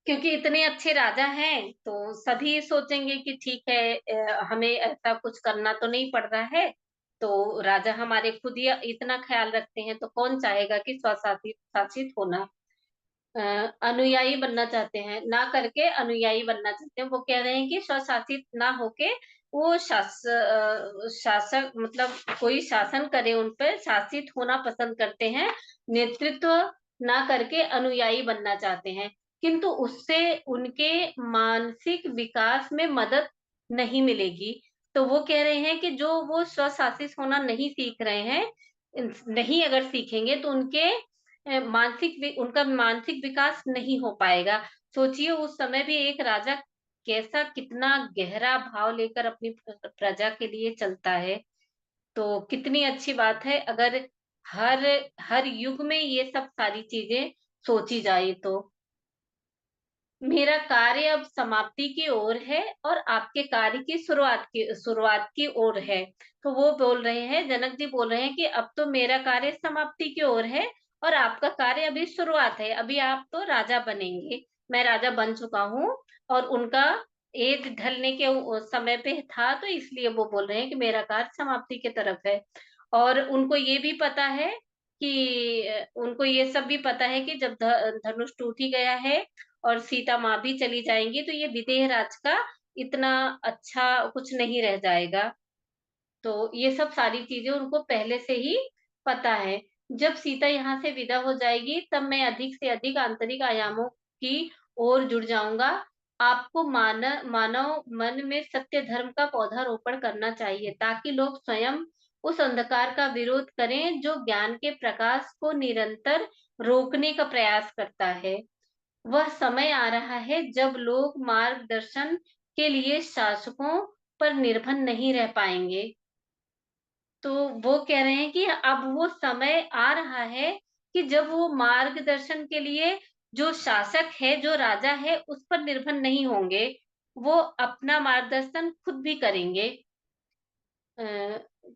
क्योंकि इतने अच्छे राजा हैं तो सभी सोचेंगे कि ठीक है, हमें ऐसा कुछ करना तो नहीं पड़ रहा है, तो राजा हमारे खुद ही इतना ख्याल रखते हैं, तो कौन चाहेगा कि स्वशासित शासित होना। अनुयायी बनना चाहते हैं, ना करके अनुयायी बनना चाहते हैं। वो कह रहे हैं कि स्वशासित ना होके वो शासक मतलब कोई शासन करे उन पर, शासित होना पसंद करते हैं, नेतृत्व ना करके अनुयायी बनना चाहते हैं। किंतु उससे उनके मानसिक विकास में मदद नहीं मिलेगी। तो वो कह रहे हैं कि जो वो स्वशासित होना नहीं सीख रहे हैं, नहीं अगर सीखेंगे तो उनका मानसिक विकास नहीं हो पाएगा। सोचिए उस समय भी एक राजा कैसा कितना गहरा भाव लेकर अपनी प्रजा के लिए चलता है। तो कितनी अच्छी बात है अगर हर हर युग में ये सब सारी चीजें सोची जाए। तो मेरा कार्य अब समाप्ति की ओर है और आपके कार्य की शुरुआत की ओर है। तो वो बोल रहे हैं, जनक जी बोल रहे हैं कि अब तो मेरा कार्य समाप्ति की ओर है और आपका कार्य अभी शुरुआत है। अभी आप तो राजा बनेंगे, मैं राजा बन चुका हूँ और उनका एज ढलने के समय पे था, तो इसलिए वो बोल रहे हैं कि मेरा कार्य समाप्ति की तरफ है। और उनको ये भी पता है कि उनको ये सब भी पता है कि जब धनुष टूट ही गया है और सीता माँ भी चली जाएंगी, तो ये विदेह राज का इतना अच्छा कुछ नहीं रह जाएगा। तो ये सब सारी चीजें उनको पहले से ही पता है। जब सीता यहाँ से विदा हो जाएगी तब मैं अधिक से अधिक आंतरिक आयामों की ओर जुड़ जाऊंगा। आपको मानव मन में सत्य धर्म का पौधा रोपण करना चाहिए, ताकि लोग स्वयं उस अंधकार का विरोध करें जो ज्ञान के प्रकाश को निरंतर रोकने का प्रयास करता है। वह समय आ रहा है जब लोग मार्गदर्शन के लिए शासकों पर निर्भर नहीं रह पाएंगे। तो वो कह रहे हैं कि अब वो समय आ रहा है कि जब वो मार्गदर्शन के लिए जो शासक है, जो राजा है, उस पर निर्भर नहीं होंगे, वो अपना मार्गदर्शन खुद भी करेंगे, अ,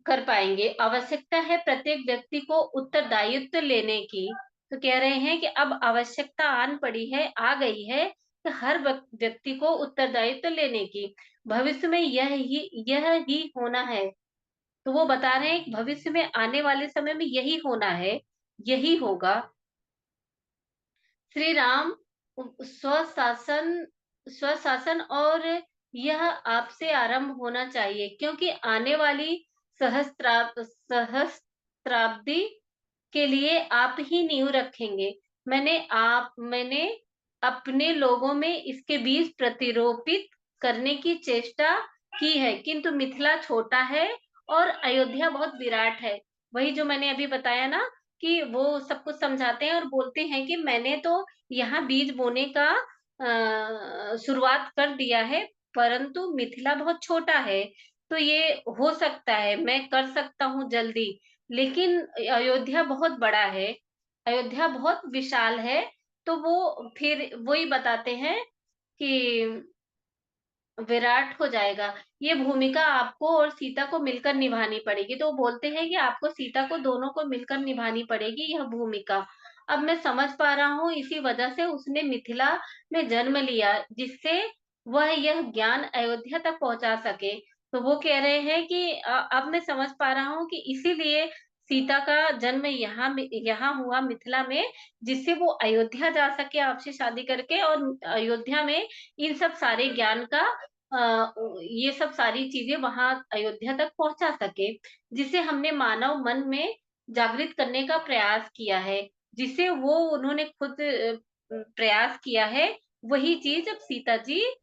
कर पाएंगे। आवश्यकता है प्रत्येक व्यक्ति को उत्तरदायित्व लेने की। तो कह रहे हैं कि अब आवश्यकता आन पड़ी है, आ गई है कि हर व्यक्ति को उत्तरदायित्व लेने की। भविष्य में यह ही होना है। तो वो बता रहे हैं कि भविष्य में आने वाले समय में यही होना है, यही होगा। श्री राम स्वशासन स्वशासन और यह आपसे आरंभ होना चाहिए, क्योंकि आने वाली सहस्त्राब्दी के लिए आप ही नींव रखेंगे। मैंने अपने लोगों में इसके बीज प्रतिरोपित करने की चेष्टा की है, किंतु मिथिला छोटा है और अयोध्या बहुत विराट है। वही जो मैंने अभी बताया ना, कि वो सब कुछ समझाते हैं और बोलते हैं कि मैंने तो यहाँ बीज बोने का शुरुआत कर दिया है, परंतु मिथिला बहुत छोटा है, तो ये हो सकता है मैं कर सकता हूँ जल्दी, लेकिन अयोध्या बहुत बड़ा है, अयोध्या बहुत विशाल है। तो वो फिर वही बताते हैं कि विराट हो जाएगा। ये भूमिका आपको और सीता को मिलकर निभानी पड़ेगी। तो वो बोलते हैं कि आपको सीता को दोनों को मिलकर निभानी पड़ेगी यह भूमिका। अब मैं समझ पा रहा हूँ, इसी वजह से उसने मिथिला में जन्म लिया, जिससे वह यह ज्ञान अयोध्या तक पहुंचा सके। तो वो कह रहे हैं कि अब मैं समझ पा रहा हूँ कि इसीलिए सीता का जन्म यहाँ हुआ मिथिला में, जिससे वो अयोध्या जा सके आपसे शादी करके, और अयोध्या में इन सब सारे ज्ञान का ये सब सारी चीजें वहां अयोध्या तक पहुंचा सके, जिसे हमने मानव मन में जागृत करने का प्रयास किया है, जिसे वो उन्होंने खुद प्रयास किया है। वही चीज अब सीता जी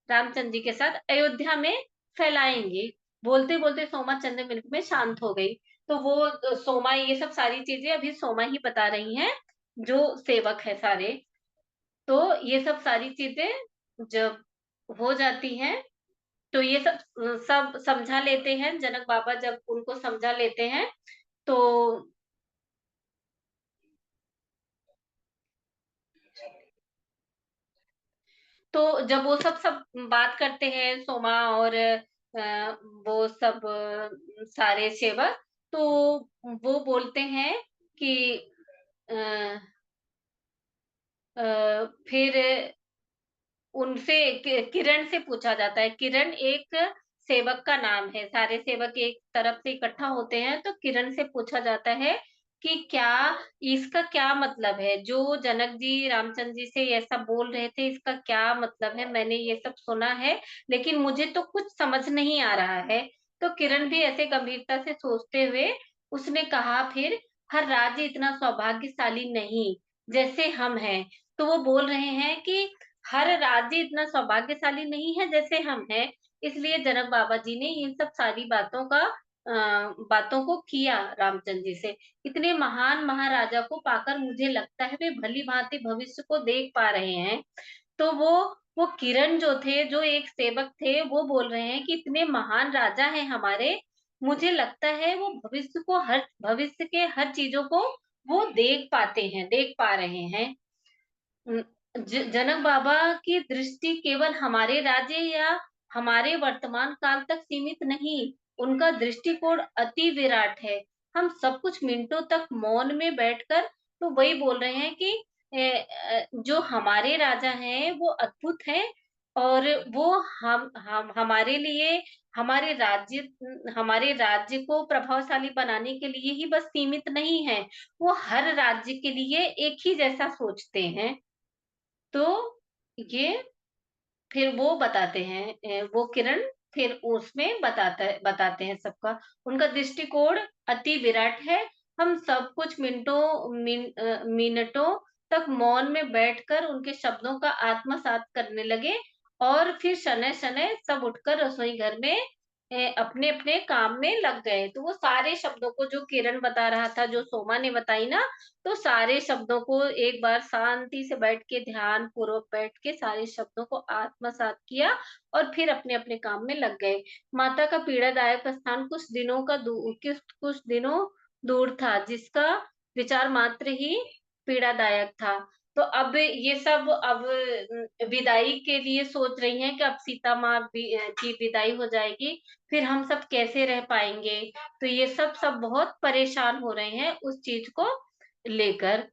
रामचंद्र जी के साथ अयोध्या में फैलाएंगे। बोलते बोलते सोमा चंद मिनट में शांत हो गई। तो वो सोमा ये सब सारी चीजें अभी सोमा ही बता रही हैं, जो सेवक है सारे। तो ये सब सारी चीजें जब हो जाती हैं, तो ये सब सब समझा लेते हैं, जनक बाबा जब उनको समझा लेते हैं, तो तो जब वो सब बात करते हैं सोमा और वो सब सारे सेवक, तो वो बोलते हैं कि अ, फिर उनसे किरण से पूछा जाता है। किरण एक सेवक का नाम है। सारे सेवक एक तरफ से इकट्ठा होते हैं, तो किरण से पूछा जाता है कि क्या इसका क्या मतलब है? जो जनक जी रामचंद्र जी से ऐसा बोल रहे थे, इसका क्या मतलब है? मैंने ये सब सुना है, लेकिन मुझे तो कुछ समझ नहीं आ रहा है। तो किरण भी ऐसे गंभीरता से सोचते हुए उसने कहा फिर, हर राज्य इतना सौभाग्यशाली नहीं जैसे हम हैं। तो वो बोल रहे हैं कि हर राज्य इतना सौभाग्यशाली नहीं है जैसे हम हैं। इसलिए जनक बाबा जी ने इन सब सारी बातों को किया रामचंद्र जी से। इतने महान महाराजा को पाकर मुझे लगता है वे भली भांति भविष्य को देख पा रहे हैं। तो वो किरण जो थे, जो एक सेवक थे, वो बोल रहे हैं कि इतने महान राजा हैं हमारे, मुझे लगता है वो भविष्य के हर चीजों को वो देख पाते हैं, देख पा रहे हैं। जनक बाबा की दृष्टि केवल हमारे राज्य या हमारे वर्तमान काल तक सीमित नहीं, उनका दृष्टिकोण अति विराट है। हम सब कुछ मिनटों तक मौन में बैठकर, तो वही बोल रहे हैं कि जो हमारे राजा हैं वो अद्भुत हैं, और वो हम हमारे लिए हमारे राज्य को प्रभावशाली बनाने के लिए ही बस सीमित नहीं है, वो हर राज्य के लिए एक ही जैसा सोचते हैं। तो ये फिर वो बताते हैं, वो किरण फिर उसमें बताते हैं सबका। उनका दृष्टिकोण अति विराट है। हम सब कुछ मिनटों तक मौन में बैठकर उनके शब्दों का आत्मसात करने लगे, और फिर शनैः शनैः सब उठकर रसोई घर में अपने अपने काम में लग गए। तो वो सारे शब्दों को जो किरण बता रहा था, जो सोमा ने बताई ना, तो सारे शब्दों को एक बार शांति से बैठ के, ध्यान पूर्वक बैठ के सारे शब्दों को आत्मसात किया, और फिर अपने अपने काम में लग गए। माता का पीड़ादायक स्थान कुछ दिनों दूर था, जिसका विचार मात्र ही पीड़ादायक था। तो अब ये सब विदाई के लिए सोच रही हैं कि अब सीता माँ की विदाई हो जाएगी, फिर हम सब कैसे रह पाएंगे। तो ये सब बहुत परेशान हो रहे हैं उस चीज को लेकर।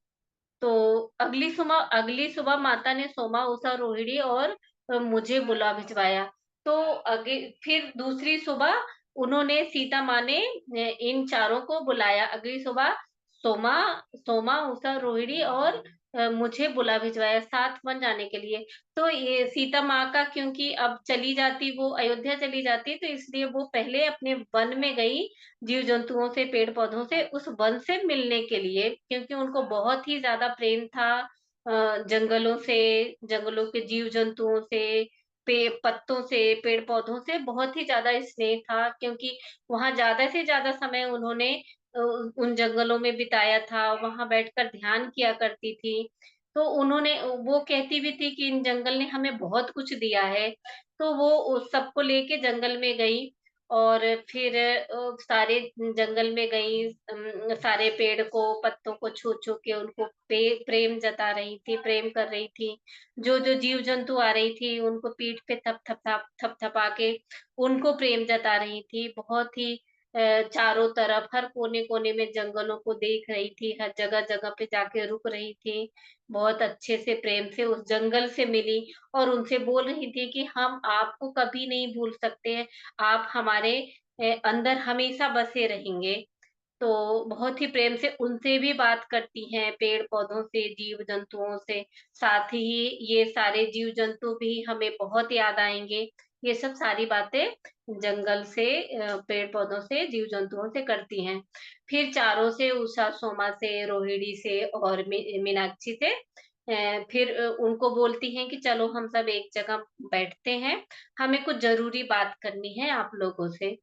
तो अगली सुबह माता ने सोमा, उषा, रोहिणी और मुझे बुला भिजवाया। तो अगे फिर दूसरी सुबह उन्होंने, सीता माँ ने इन चारों को बुलाया। अगली सुबह सोमा सोमा उषा, रोहिणी और मुझे बुला भिजवाया साथ वन जाने के लिए। तो ये सीता माँ का, क्योंकि अब चली जाती, वो अयोध्या चली जाती, तो इसलिए वो पहले अपने वन में गई, जीव जंतुओं से, पेड़ पौधों से, उस वन से मिलने के लिए, क्योंकि उनको बहुत ही ज्यादा प्रेम था जंगलों से, जंगलों के जीव जंतुओं से, पत्तों से, पेड़ पौधों से बहुत ही ज्यादा स्नेह था, क्योंकि वहां ज्यादा से ज्यादा समय उन्होंने उन जंगलों में बिताया था, वहां बैठकर ध्यान किया करती थी। तो वो कहती भी थी कि इन जंगल ने हमें बहुत कुछ दिया है। तो वो उस सबको लेके जंगल में गई, और फिर सारे जंगल में गई, सारे पेड़ को, पत्तों को छू छू के उनको प्रेम जता रही थी, प्रेम कर रही थी। जो जो जीव जंतु आ रही थी उनको पीठ पे थप थपा के उनको प्रेम जता रही थी। बहुत ही चारों तरफ हर कोने कोने में जंगलों को देख रही थी, हर जगह जगह पे जाके रुक रही थी, बहुत अच्छे से प्रेम से उस जंगल से मिली, और उनसे बोल रही थी कि हम आपको कभी नहीं भूल सकते हैं, आप हमारे अंदर हमेशा बसे रहेंगे। तो बहुत ही प्रेम से उनसे भी बात करती हैं, पेड़ पौधों से, जीव जंतुओं से। साथ ही ये सारे जीव जंतु भी हमें बहुत याद आएंगे। ये सब सारी बातें जंगल से, पेड़ पौधों से, जीव जंतुओं से करती हैं। फिर चारों से, उषा, सोमा से, रोहिणी से और मीनाक्षी से फिर उनको बोलती हैं कि चलो हम सब एक जगह बैठते हैं, हमें कुछ जरूरी बात करनी है आप लोगों से।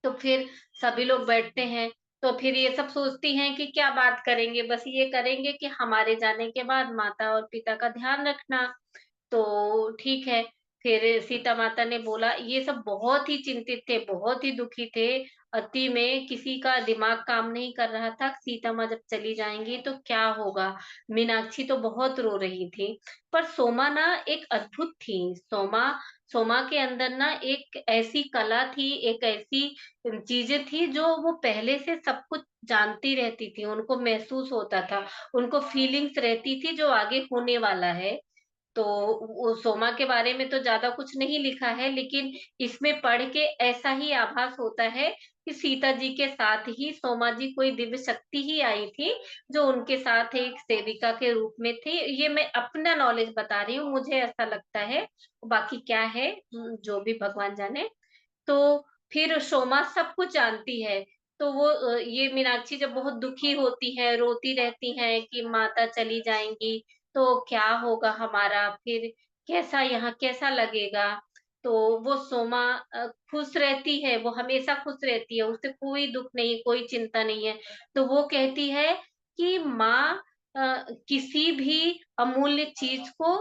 तो फिर सभी लोग बैठते हैं। तो फिर ये सब सोचती हैं कि क्या बात करेंगे, बस ये करेंगे कि हमारे जाने के बाद माता और पिता का ध्यान रखना। तो ठीक है। फिर सीता माता ने बोला, ये सब बहुत ही चिंतित थे, बहुत ही दुखी थे, अति में किसी का दिमाग काम नहीं कर रहा था, सीता माँ जब चली जाएँगी तो क्या होगा? मीनाक्षी तो बहुत रो रही थी, पर सोमा ना एक अद्भुत थी। सोमा सोमा के अंदर ना एक ऐसी कला थी, एक ऐसी चीज़ें थी जो वो पहले से सब कुछ जानती रहती थी, उनको महसूस होता था, उनको फीलिंग्स रहती थी जो आगे होने वाला है। तो वो सोमा के बारे में तो ज़्यादा कुछ नहीं लिखा है, लेकिन इसमें पढ़ के ऐसा ही आभास होता है कि सीता जी के साथ ही सोमा जी कोई दिव्य शक्ति ही आई थी, जो उनके साथ एक सेविका के रूप में थी। ये मैं अपना नॉलेज बता रही हूँ, मुझे ऐसा लगता है, बाकी क्या है जो भी भगवान जाने। तो फिर सोमा सब कुछ जानती है, तो वो ये मीनाक्षी जब बहुत दुखी होती है, रोती रहती हैं कि माता चली जाएँगी, तो क्या होगा हमारा? फिर कैसा यहाँ कैसा लगेगा? तो वो सोमा खुश रहती है, वो हमेशा खुश रहती है, उसे कोई दुःख नहीं, कोई चिंता नहीं है। तो वो कहती है कि माँ किसी भी अमूल्य चीज़ को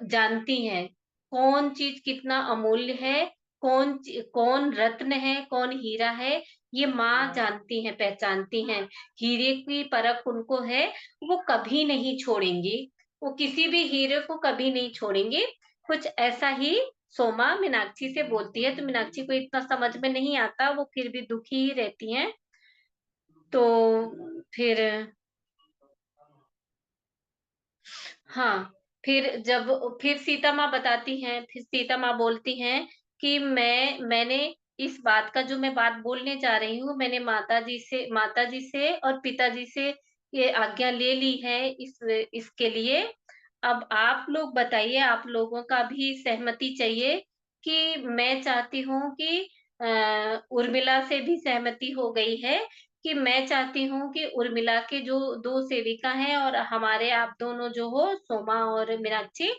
जानती हैं, कौन चीज़ कितना अमूल्य है, कौन रत्न है, कौन हीरा है, ये माँ जानती हैं, पहचानती हैं। हीरे की परख उनको है, वो कभी नहीं छोड़ेंगी, वो किसी भी हीरे को कभी नहीं छोड़ेंगी। कुछ ऐसा ही सोमा मीनाक्षी से बोलती है, तो मीनाक्षी को इतना समझ में नहीं आता, वो फिर भी दुखी ही रहती हैं। तो फिर हाँ, फिर सीता माँ बताती हैं, फिर सीता माँ बोलती हैं कि मैंने इस बात का जो मैं बात बोलने जा रही हूँ, मैंने माताजी से और पिताजी से ये आज्ञा ले ली है इसके लिए। अब आप लोग बताइए, आप लोगों का भी सहमति चाहिए कि मैं चाहती हूँ कि उर्मिला से भी सहमति हो गई है कि मैं चाहती हूँ कि उर्मिला के जो 2 सेविका हैं और हमारे आप दोनों जो हो सोमा और मीनाक्षी,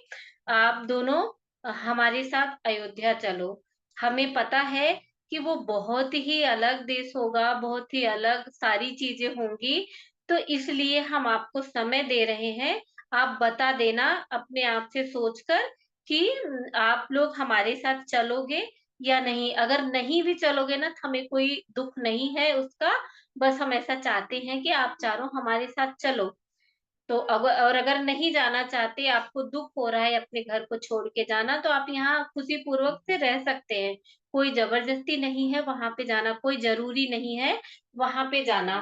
आप दोनों हमारे साथ अयोध्या चलो। हमें पता है कि वो बहुत ही अलग देश होगा, बहुत ही अलग सारी चीज़ें होंगी, तो इसलिए हम आपको समय दे रहे हैं। आप बता देना अपने आप से सोचकर कि आप लोग हमारे साथ चलोगे या नहीं। अगर नहीं भी चलोगे ना, तो हमें कोई दुःख नहीं है उसका, बस हम ऐसा चाहते हैं कि आप चारों हमारे साथ चलो। तो अगर नहीं जाना चाहते, आपको दुःख हो रहा है अपने घर को छोड़ के जाना, तो आप यहाँ खुशी-पूर्वक से रह सकते हैं। कोई ज़बरदस्ती नहीं है वहाँ पे जाना, कोई ज़रूरी नहीं है वहाँ पे जाना।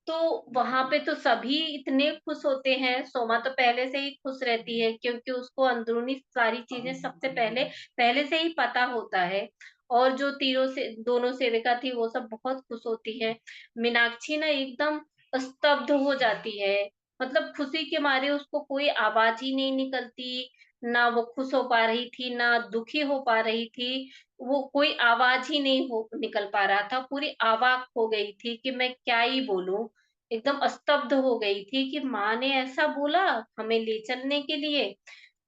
तो वहाँ पे तो सभी इतने खुश होते हैं, सोमा तो पहले से ही खुश रहती है क्योंकि उसको अंदरूनी सारी चीज़ें सबसे पहले पहले से ही पता होता है। और जो तीनों से दोनों सेविका थी वो सब बहुत खुश होती है। मीनाक्षी ना एकदम स्तब्ध हो जाती है। मतलब खुशी के मारे उसको कोई आवाज़ ही नहीं निकलती, ना वो खुश हो पा रही थी, ना दुखी हो पा रही थी। वो कोई आवाज़ ही नहीं हो निकल पा रहा था, पूरी अवाक हो गई थी कि मैं क्या ही बोलूँ? एकदम स्तब्ध हो गई थी कि माँ ने ऐसा बोला हमें ले चलने के लिए।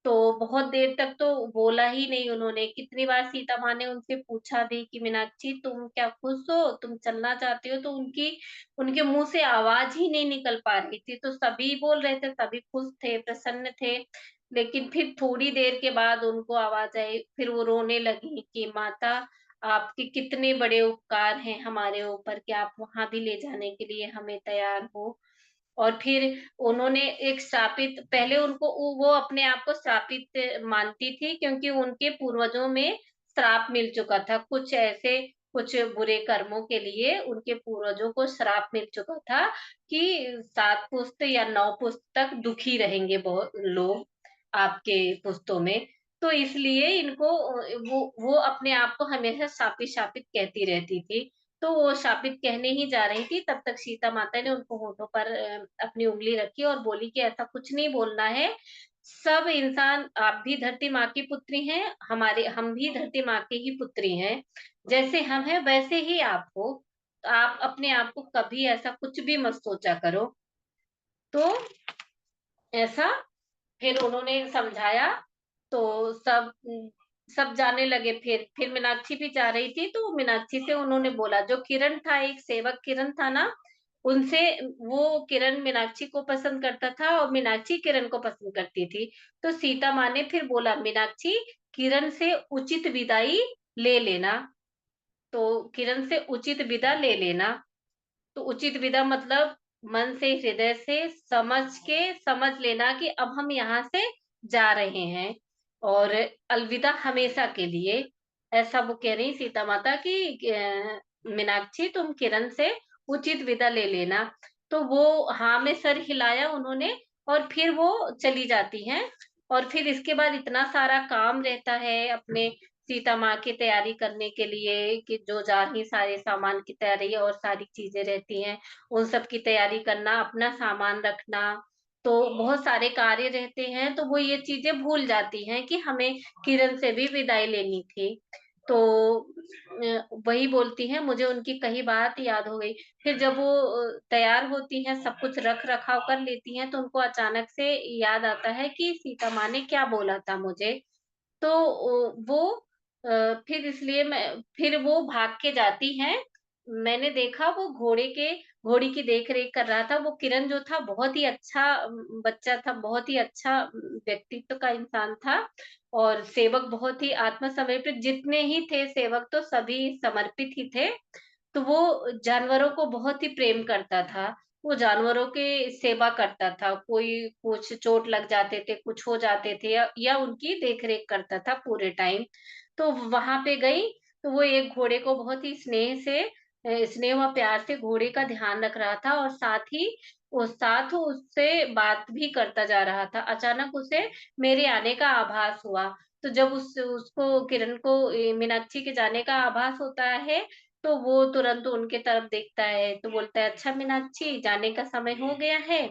तो बहुत देर तक तो बोला ही नहीं उन्होंने। कितनी बार सीता माँ ने उनसे पूछा भी कि मीनाक्षी तुम क्या खुश हो? तुम चलना चाहती हो? तो उनके मुँह से आवाज़ ही नहीं निकल पा रही थी। तो सभी बोल रहे थे, सभी खुश थे, प्रसन्न थे। लेकिन फिर थोड़ी देर के बाद उनको आवाज़ आई, फिर वो रोने लगी कि माता आपके कितने बड़े उपकार हैं हमारे ऊपर कि आप वहाँ भी ले जाने के लिए हमें तैयार हो। और फिर उन्होंने एक श्रापित पहले उनको वो अपने आप को श्रापित मानती थी क्योंकि उनके पूर्वजों में श्राप मिल चुका था। कुछ बुरे कर्मों के लिए उनके पूर्वजों को श्राप मिल चुका था कि 7 पुश्त या 9 पुश्त तक दुखी रहेंगे बहुत लोग आपके पुश्तों में। तो इसलिए इनको वो अपने आप को हमेशा शापित-शापित कहती रहती थी। तो वो शापित कहने ही जा रही थी, तब तक सीता माता ने उनको होठों पर अपनी उँगली रखी और बोली कि ऐसा कुछ नहीं बोलना है। सब इंसान आप भी धरती माँ की पुत्री हैं, हम भी धरती माँ की ही पुत्री हैं। जैसे हम हैं वैसे ही आप हो। आप अपने आप को कभी ऐसा कुछ भी मत सोचा करो। तो ऐसा फिर उन्होंने समझाया, तो सब जाने लगे फिर मीनाक्षी भी जा रही थी, तो मीनाक्षी से उन्होंने बोला जो किरण था, एक सेवक किरण था ना, उनसे वो किरण मीनाक्षी को पसंद करता था और मीनाक्षी किरण को पसंद करती थी। तो सीता माँ ने फिर बोला, मीनाक्षी किरण से उचित विदाई ले लेना। तो किरण से उचित विदा ले लेना, तो उचित विदा मतलब मन से, हृदय से समझ लेना कि अब हम यहाँ से जा रहे हैं, और अलविदा हमेशा के लिए। ऐसा वो कह रही सीता माता कि मीनाक्षी तुम किरण से उचित विदा ले लेना। तो वो हाँ में सर हिलाया उन्होंने, और फिर वो चली जाती हैं। और फिर इसके बाद इतना सारा काम रहता है अपने सीता माँ की तैयारी करने के लिए, कि जो जा रही सारे सामान की तैयारी और सारी चीजें रहती हैं, उन सब की तैयारी करना, अपना सामान रखना, तो बहुत सारे कार्य रहते हैं। तो वो ये चीजें भूल जाती हैं कि हमें किरण से भी विदाई लेनी थी। तो वही बोलती हैं, मुझे उनकी कही बात याद हो गई। फिर जब वो तैयार होती हैं, सब कुछ रख रखाव कर लेती हैं, तो उनको अचानक से याद आता है कि सीता माँ ने क्या बोला था मुझे। तो वो फिर इसलिए मैं फिर वो भाग के जाती हैं। मैंने देखा वो घोड़ी की देख रेख कर रहा था। वो किरण जो था बहुत ही अच्छा बच्चा था, बहुत ही अच्छा व्यक्तित्व का इंसान था, और सेवक बहुत ही आत्मसमर्पित, जितने ही थे सेवक तो सभी समर्पित ही थे। तो वो जानवरों को बहुत ही प्रेम करता था। वो जानवरों की सेवा करता था, कोई कुछ चोट लग जाते थे, कुछ हो जाते थे, या उनकी देख रेख करता था पूरे टाइम। तो वहां पे गई, तो वो एक घोड़े को बहुत ही स्नेह व प्यार से घोड़े का ध्यान रख रहा था, और साथ उससे बात भी करता जा रहा था। अचानक उसे मेरे आने का आभास हुआ। तो जब उसको किरण को मीनाक्षी के जाने का आभास होता है, तो वो तुरंत उनके तरफ देखता है, तो बोलता है, अच्छा मीनाक्षी, जाने का समय हो गया है,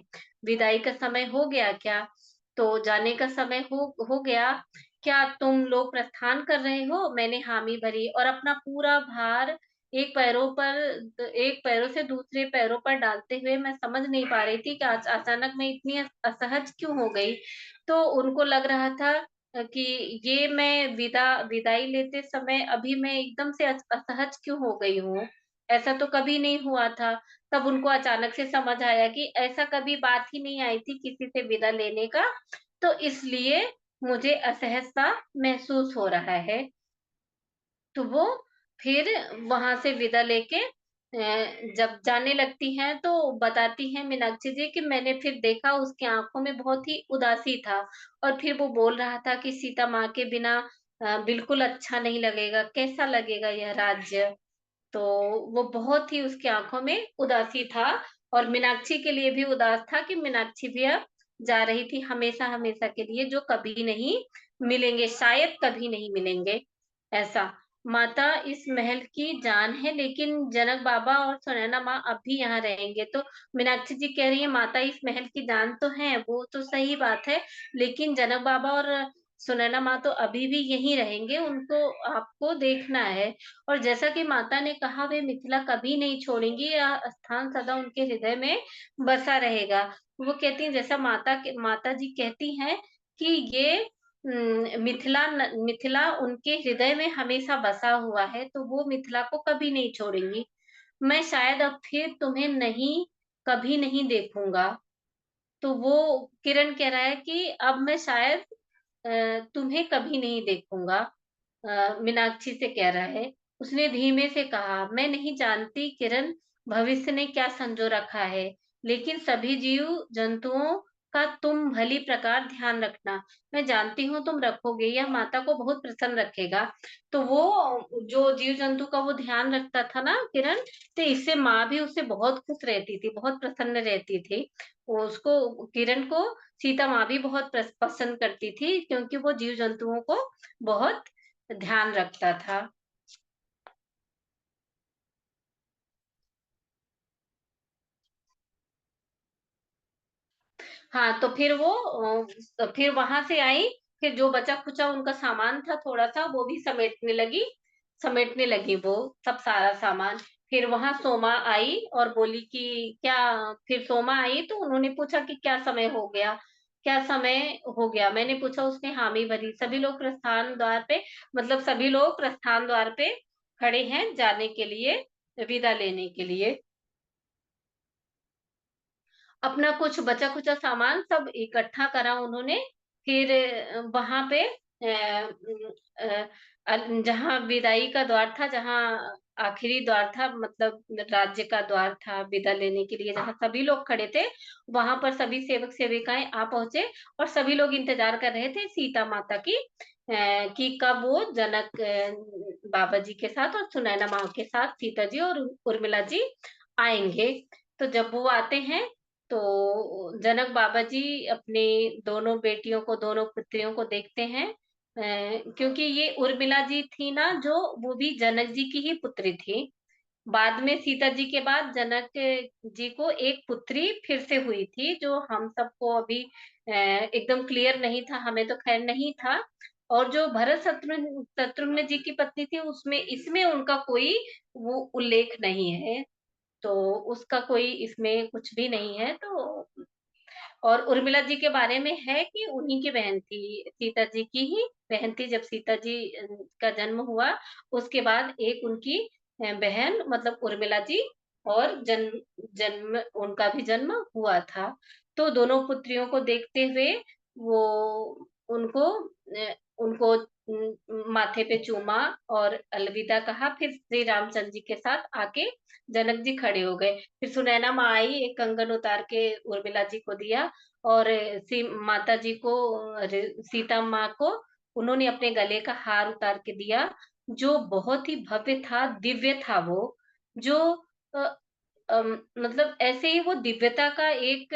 विदाई का समय हो गया क्या? तो जाने का समय हो गया, क्या तुम लोग प्रस्थान कर रहे हो? मैंने हामी भरी, और अपना पूरा भार एक पैरों से दूसरे पैरों पर डालते हुए मैं समझ नहीं पा रही थी कि अचानक मैं इतनी असहज क्यों हो गई। तो उनको लग रहा था कि ये मैं विदाई लेते समय अभी मैं एकदम से असहज क्यों हो गई हूँ, ऐसा तो कभी नहीं हुआ था। तब उनको अचानक से समझ आया कि ऐसा कभी बात ही नहीं आई थी किसी से विदा लेने का, तो इसलिए मुझे असहजता महसूस हो रहा है। तो वो फिर वहां से विदा लेके जब जाने लगती हैं, तो बताती हैं मीनाक्षी जी कि मैंने फिर देखा उसकी आंखों में बहुत ही उदासी था, और फिर वो बोल रहा था कि सीता माँ के बिना बिल्कुल अच्छा नहीं लगेगा, कैसा लगेगा यह राज्य। तो वो बहुत ही उसकी आंखों में उदासी था, और मीनाक्षी के लिए भी उदास था कि मीनाक्षी भी अब जा रही थी हमेशा हमेशा के लिए, जो कभी नहीं मिलेंगे, शायद कभी नहीं मिलेंगे। ऐसा, माता इस महल की जान है, लेकिन जनक बाबा और सुनैना माँ अब भी यहाँ रहेंगे। तो मीनाक्षी जी कह रही है, माता इस महल की जान तो है, वो तो सही बात है, लेकिन जनक बाबा और सुनैना माँ तो अभी भी यहीं रहेंगे, उनको आपको देखना है। और जैसा कि माता ने कहा, वे मिथिला कभी नहीं छोड़ेंगी, यह स्थान सदा उनके हृदय में बसा रहेगा। वो कहती हैं, जैसा माता जी कहती हैं कि ये मिथिला उनके हृदय में हमेशा बसा हुआ है, तो वो मिथिला को कभी नहीं छोड़ेंगी। मैं शायद अब फिर तुम्हें नहीं कभी नहीं देखूंगा। तो वो किरण कह रहा है कि अब मैं शायद तुम्हें कभी नहीं देखूंगा। मीनाक्षी से कह रहा है। उसने धीमे से कहा, मैं नहीं जानती किरण, भविष्य ने क्या संजो रखा है, लेकिन सभी जीव जंतुओं का तुम भली प्रकार ध्यान रखना। मैं जानती हूँ तुम रखोगे, यह माता को बहुत प्रसन्न रखेगा। तो वो जो जीव जंतु का वो ध्यान रखता था ना किरण, तो इससे माँ भी उससे बहुत खुश रहती थी, बहुत प्रसन्न रहती थी। वो उसको किरण को सीता माँ भी बहुत पसंद करती थी, क्योंकि वो जीव जंतुओं को बहुत ध्यान रखता था। हाँ, तो फिर वो फिर वहां से आई। फिर जो बचा खुचा उनका सामान था थोड़ा सा, वो भी समेटने लगी वो सब सारा सामान। फिर वहां सोमा आई और बोली कि क्या, फिर सोमा आई तो उन्होंने पूछा कि क्या समय हो गया, मैंने पूछा, उसने हामी भरी। सभी लोग प्रस्थान द्वार पे खड़े हैं जाने के लिए, विदा लेने के लिए। अपना कुछ बचा खुचा सामान सब इकट्ठा करा उन्होंने। फिर वहां पे जहाँ विदाई का द्वार था, जहाँ आखिरी द्वार था, मतलब राज्य का द्वार था विदा लेने के लिए, जहाँ सभी लोग खड़े थे, वहां पर सभी सेवक सेविकाएं आ पहुंचे और सभी लोग इंतजार कर रहे थे सीता माता की, कि कब वो जनक बाबा जी के साथ और सुनैना माँ के साथ सीता जी और उर्मिला जी आएंगे। तो जब वो आते हैं तो जनक बाबा जी अपने दोनों बेटियों को, दोनों पुत्रियों को देखते हैं, क्योंकि ये उर्मिला जी थी ना, जो वो भी जनक जी की ही पुत्री थी। बाद में सीता जी के बाद जनक जी को एक पुत्री फिर से हुई थी, जो हम सबको अभी एकदम क्लियर नहीं था, हमें तो खैर नहीं था। और जो भरत शत्रुघ्न शत्रुघ्न जी की पत्नी थी, उसमें इसमें उनका कोई वो उल्लेख नहीं है, तो उसका कोई इसमें कुछ भी नहीं है। तो और उर्मिला जी के बारे में है कि उन्हीं की बहन थी, सीता जी की ही बहन थी। जब सीता जी का जन्म हुआ, उसके बाद एक उनकी बहन मतलब उर्मिला जी, और जन्म जन्म उनका भी जन्म हुआ था। तो दोनों पुत्रियों को देखते हुए वो उनको उनको माथे पे चूमा और अलविदा कहा। फिर श्री रामचंद्र जी के साथ आके जनक जी खड़े हो गए। फिर सुनैना माँ आई, एक कंगन उतार के उर्मिला जी को दिया, और माता जी को, सीता माँ को उन्होंने अपने गले का हार उतार के दिया, जो बहुत ही भव्य था, दिव्य था वो, जो अ, मतलब ऐसे ही वो दिव्यता का एक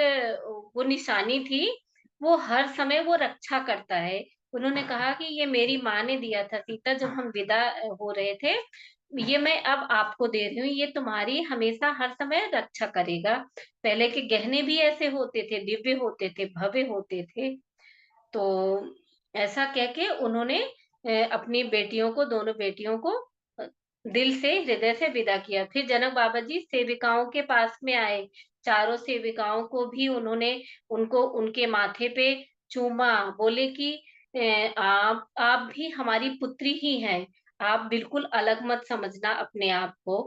वो निशानी थी। वो हर समय वो रक्षा करता है। उन्होंने कहा कि ये मेरी माँ ने दिया था सीता, जब हम विदा हो रहे थे, ये मैं अब आपको दे रही हूँ, ये तुम्हारी हमेशा हर समय रक्षा करेगा। पहले के गहने भी ऐसे होते थे, दिव्य होते थे, भव्य होते थे। तो ऐसा कह के उन्होंने अपनी बेटियों को, दोनों बेटियों को अ, दिल से, हृदय से विदा किया। फिर जनक बाबा जी सेविकाओं के पास में आए, चारों सेविकाओं को भी उन्होंने, उनको उनके माथे पे चूमा, बोले कि आप भी हमारी पुत्री ही हैं, आप बिल्कुल अलग मत समझना अपने आप को,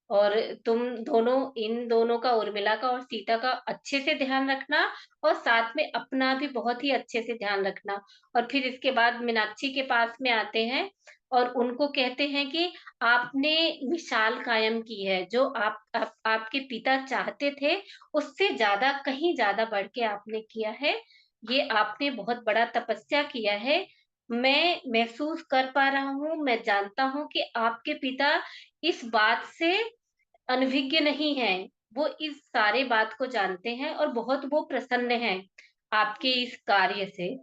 और तुम दोनों, इन दोनों का, उर्मिला का और सीता का अच्छे से ध्यान रखना, और साथ में अपना भी बहुत ही अच्छे से ध्यान रखना। और फिर इसके बाद मीनाक्षी के पास में आते हैं और उनको कहते हैं कि आपने मिसाल कायम की है, जो आपके पिता चाहते थे, उससे ज्यादा, कहीं ज्यादा बढ़ के आपने किया है। ये आपने बहुत बड़ा तपस्या किया है। मैं महसूस कर पा रहा हूँ, मैं जानता हूँ कि आपके पिता इस बात से अनभिज्ञ नहीं है, वो इस सारे बात को जानते हैं और बहुत वो प्रसन्न हैं आपके इस कार्य से।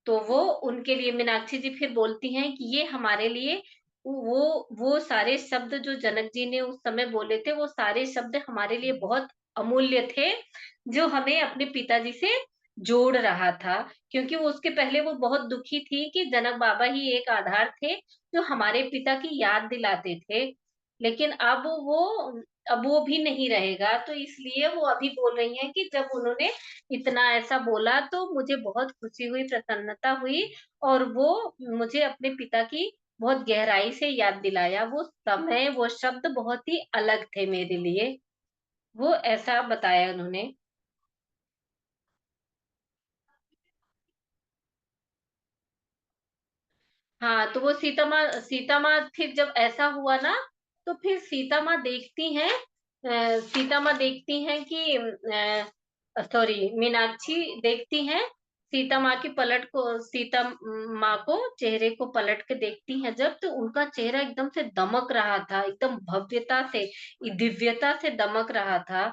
तो वो उनके लिए मीनाक्षी जी फिर बोलती हैं कि ये हमारे लिए, वो सारे शब्द जो जनक जी ने उस समय बोले थे, वो सारे शब्द हमारे लिए बहुत अमूल्य थे, जो हमें अपने पिताजी से जोड़ रहा था। क्योंकि वो उसके पहले वो बहुत दुखी थी कि जनक बाबा ही एक आधार थे जो हमारे पिता की याद दिलाते थे, लेकिन अब वो भी नहीं रहेगा। तो इसलिए वो अभी बोल रही हैं कि जब उन्होंने इतना ऐसा बोला तो मुझे बहुत खुशी हुई, प्रसन्नता हुई, और वो मुझे अपने पिता की बहुत गहराई से याद दिलाया। वो समय, वो शब्द बहुत ही अलग थे मेरे लिए, वो ऐसा बताया उन्होंने। हाँ, तो वो सीता माँ फिर जब ऐसा हुआ ना, तो फिर सीता माँ देखती हैं, सीता माँ देखती हैं कि सॉरी, मीनाक्षी देखती हैं सीता माँ की पलट को, सीता माँ को, चेहरे को पलट के देखती हैं जब, तो उनका चेहरा एकदम से दमक रहा था, एकदम भव्यता से, दिव्यता से दमक रहा था।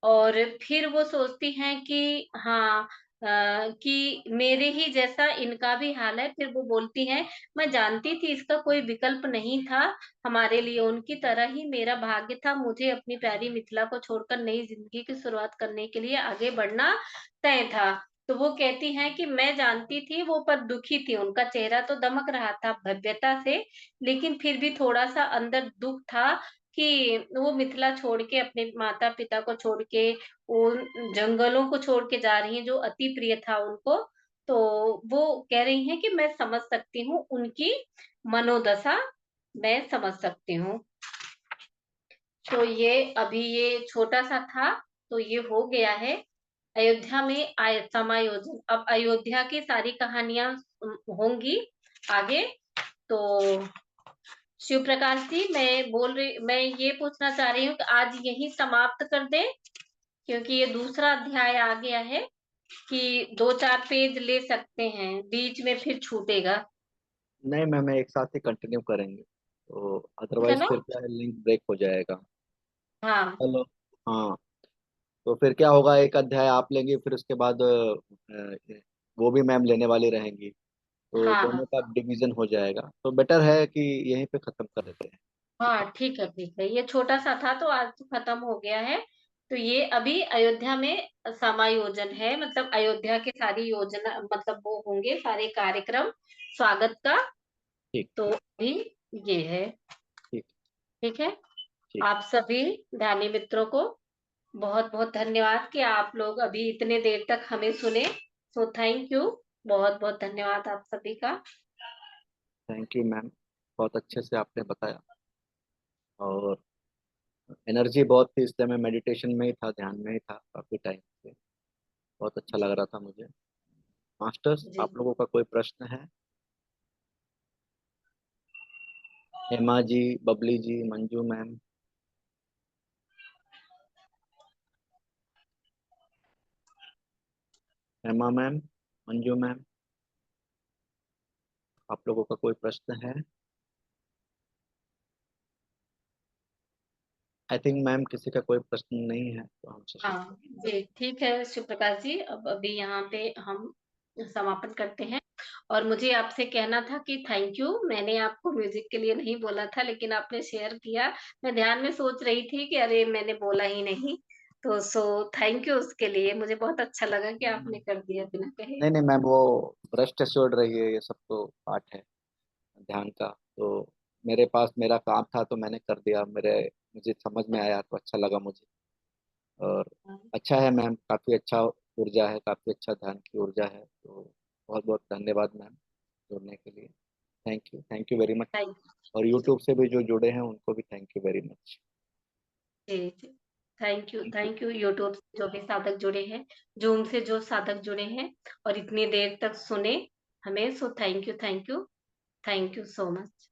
और फिर वो सोचती हैं कि हाँ, कि मेरे ही जैसा इनका भी हाल है। फिर वो बोलती हैं, मैं जानती थी इसका कोई विकल्प नहीं था हमारे लिए, उनकी तरह ही मेरा भाग्य था, मुझे अपनी प्यारी मिथिला को छोड़कर नई जिंदगी की शुरुआत करने के लिए आगे बढ़ना तय था। तो वो कहती हैं कि मैं जानती थी वो, पर दुखी थी, उनका चेहरा तो दमक रहा था भव्यता से, लेकिन फिर भी थोड़ा सा अंदर दुख था कि वो मिथिला छोड़ के, अपने माता पिता को छोड़ के, उन जंगलों को छोड़ के जा रही हैं जो अति प्रिय था उनको। तो वो कह रही हैं कि मैं समझ सकती हूँ उनकी मनोदशा, मैं समझ सकती हूँ। तो ये अभी ये छोटा सा था, तो ये हो गया है। अयोध्या में समायोजन। अब अयोध्या की सारी कहानियां होंगी आगे। तो शिव प्रकाश जी, मैं ये पूछना चाह रही हूँ कि आज यही समाप्त कर दें, क्योंकि ये दूसरा अध्याय आ गया है, कि 2-4 पेज ले सकते हैं, बीच में फिर छूटेगा। नहीं मैम, एक साथ ही कंटिन्यू करेंगे, तो ठीक है अदरवाइज ना? फिर क्या है, लिंक ब्रेक हो जाएगा। हाँ चलो। हाँ। तो फिर क्या होगा, एक अध्याय आप लेंगे, फिर उसके बाद वो भी मैम लेने वाली रहेंगी, तो हाँ दोनों हाँ का डिवीजन हो जाएगा, तो बेटर है कि यहीं पे खत्म कर देते हैं। हाँ, ठीक है ठीक है। ये छोटा सा था तो आज तो खत्म हो गया है। तो ये अभी अयोध्या में समायोजन है, मतलब अयोध्या की सारी योजना, मतलब वो होंगे सारे कार्यक्रम स्वागत का। ठीक। तो अभी ये है। ठीक। ठीक है। ठीक। आप सभी ध्यानी मित्रों को बहुत बहुत धन्यवाद कि आप लोग अभी इतने देर तक हमें सुने। So thank you. बहुत बहुत धन्यवाद आप सभी का। थैंक यू मैम, बहुत अच्छे से आपने बताया, और एनर्जी बहुत थी, इसलिए मैं मेडिटेशन में ही था, ध्यान में ही था काफ़ी टाइम से। बहुत अच्छा लग जी रहा था मुझे। मास्टर्स, जी। आप लोगों का कोई प्रश्न है? Hema ji, Babli ji, Manju ma'am. Hema ma'am, Manju ma'am, आप लोगों का कोई प्रश्न है? आई थिंक मैम किसी का कोई प्रश्न नहीं है, तो हमसे शुरू हाँ करें। जी, ठीक है शिव प्रकाश जी, अब अभी यहाँ पे हम समापन करते हैं। और मुझे आपसे कहना था कि थैंक यू, मैंने आपको म्यूजिक के लिए नहीं बोला था, लेकिन आपने शेयर किया। मैं ध्यान में सोच रही थी कि अरे मैंने बोला ही नहीं। तो थैंक यू उसके लिए, मुझे बहुत अच्छा लगा कि आपने कर दिया बिना कहे। नहीं नहीं मैम, वो रेस्ट एश्योर्ड रहिए, ये सब तो पार्ट है ध्यान का। तो मेरे पास मेरा काम था तो मैंने कर दिया, मुझे समझ में आया तो अच्छा लगा मुझे। और अच्छा है मैम, काफ़ी अच्छा ऊर्जा है, काफ़ी अच्छा ध्यान की ऊर्जा है, तो बहुत बहुत धन्यवाद मैम जुड़ने के लिए। Thank you very much. Thank और यूट्यूब से भी जो जुड़े हैं उनको भी थैंक यू वेरी मच। जी जी। Thank you. Thank you YouTube से जो भी साधक जुड़े हैं, जूम से जो साधक जुड़े हैं और इतनी देर तक सुने हमें। So thank you, thank you, thank you so much.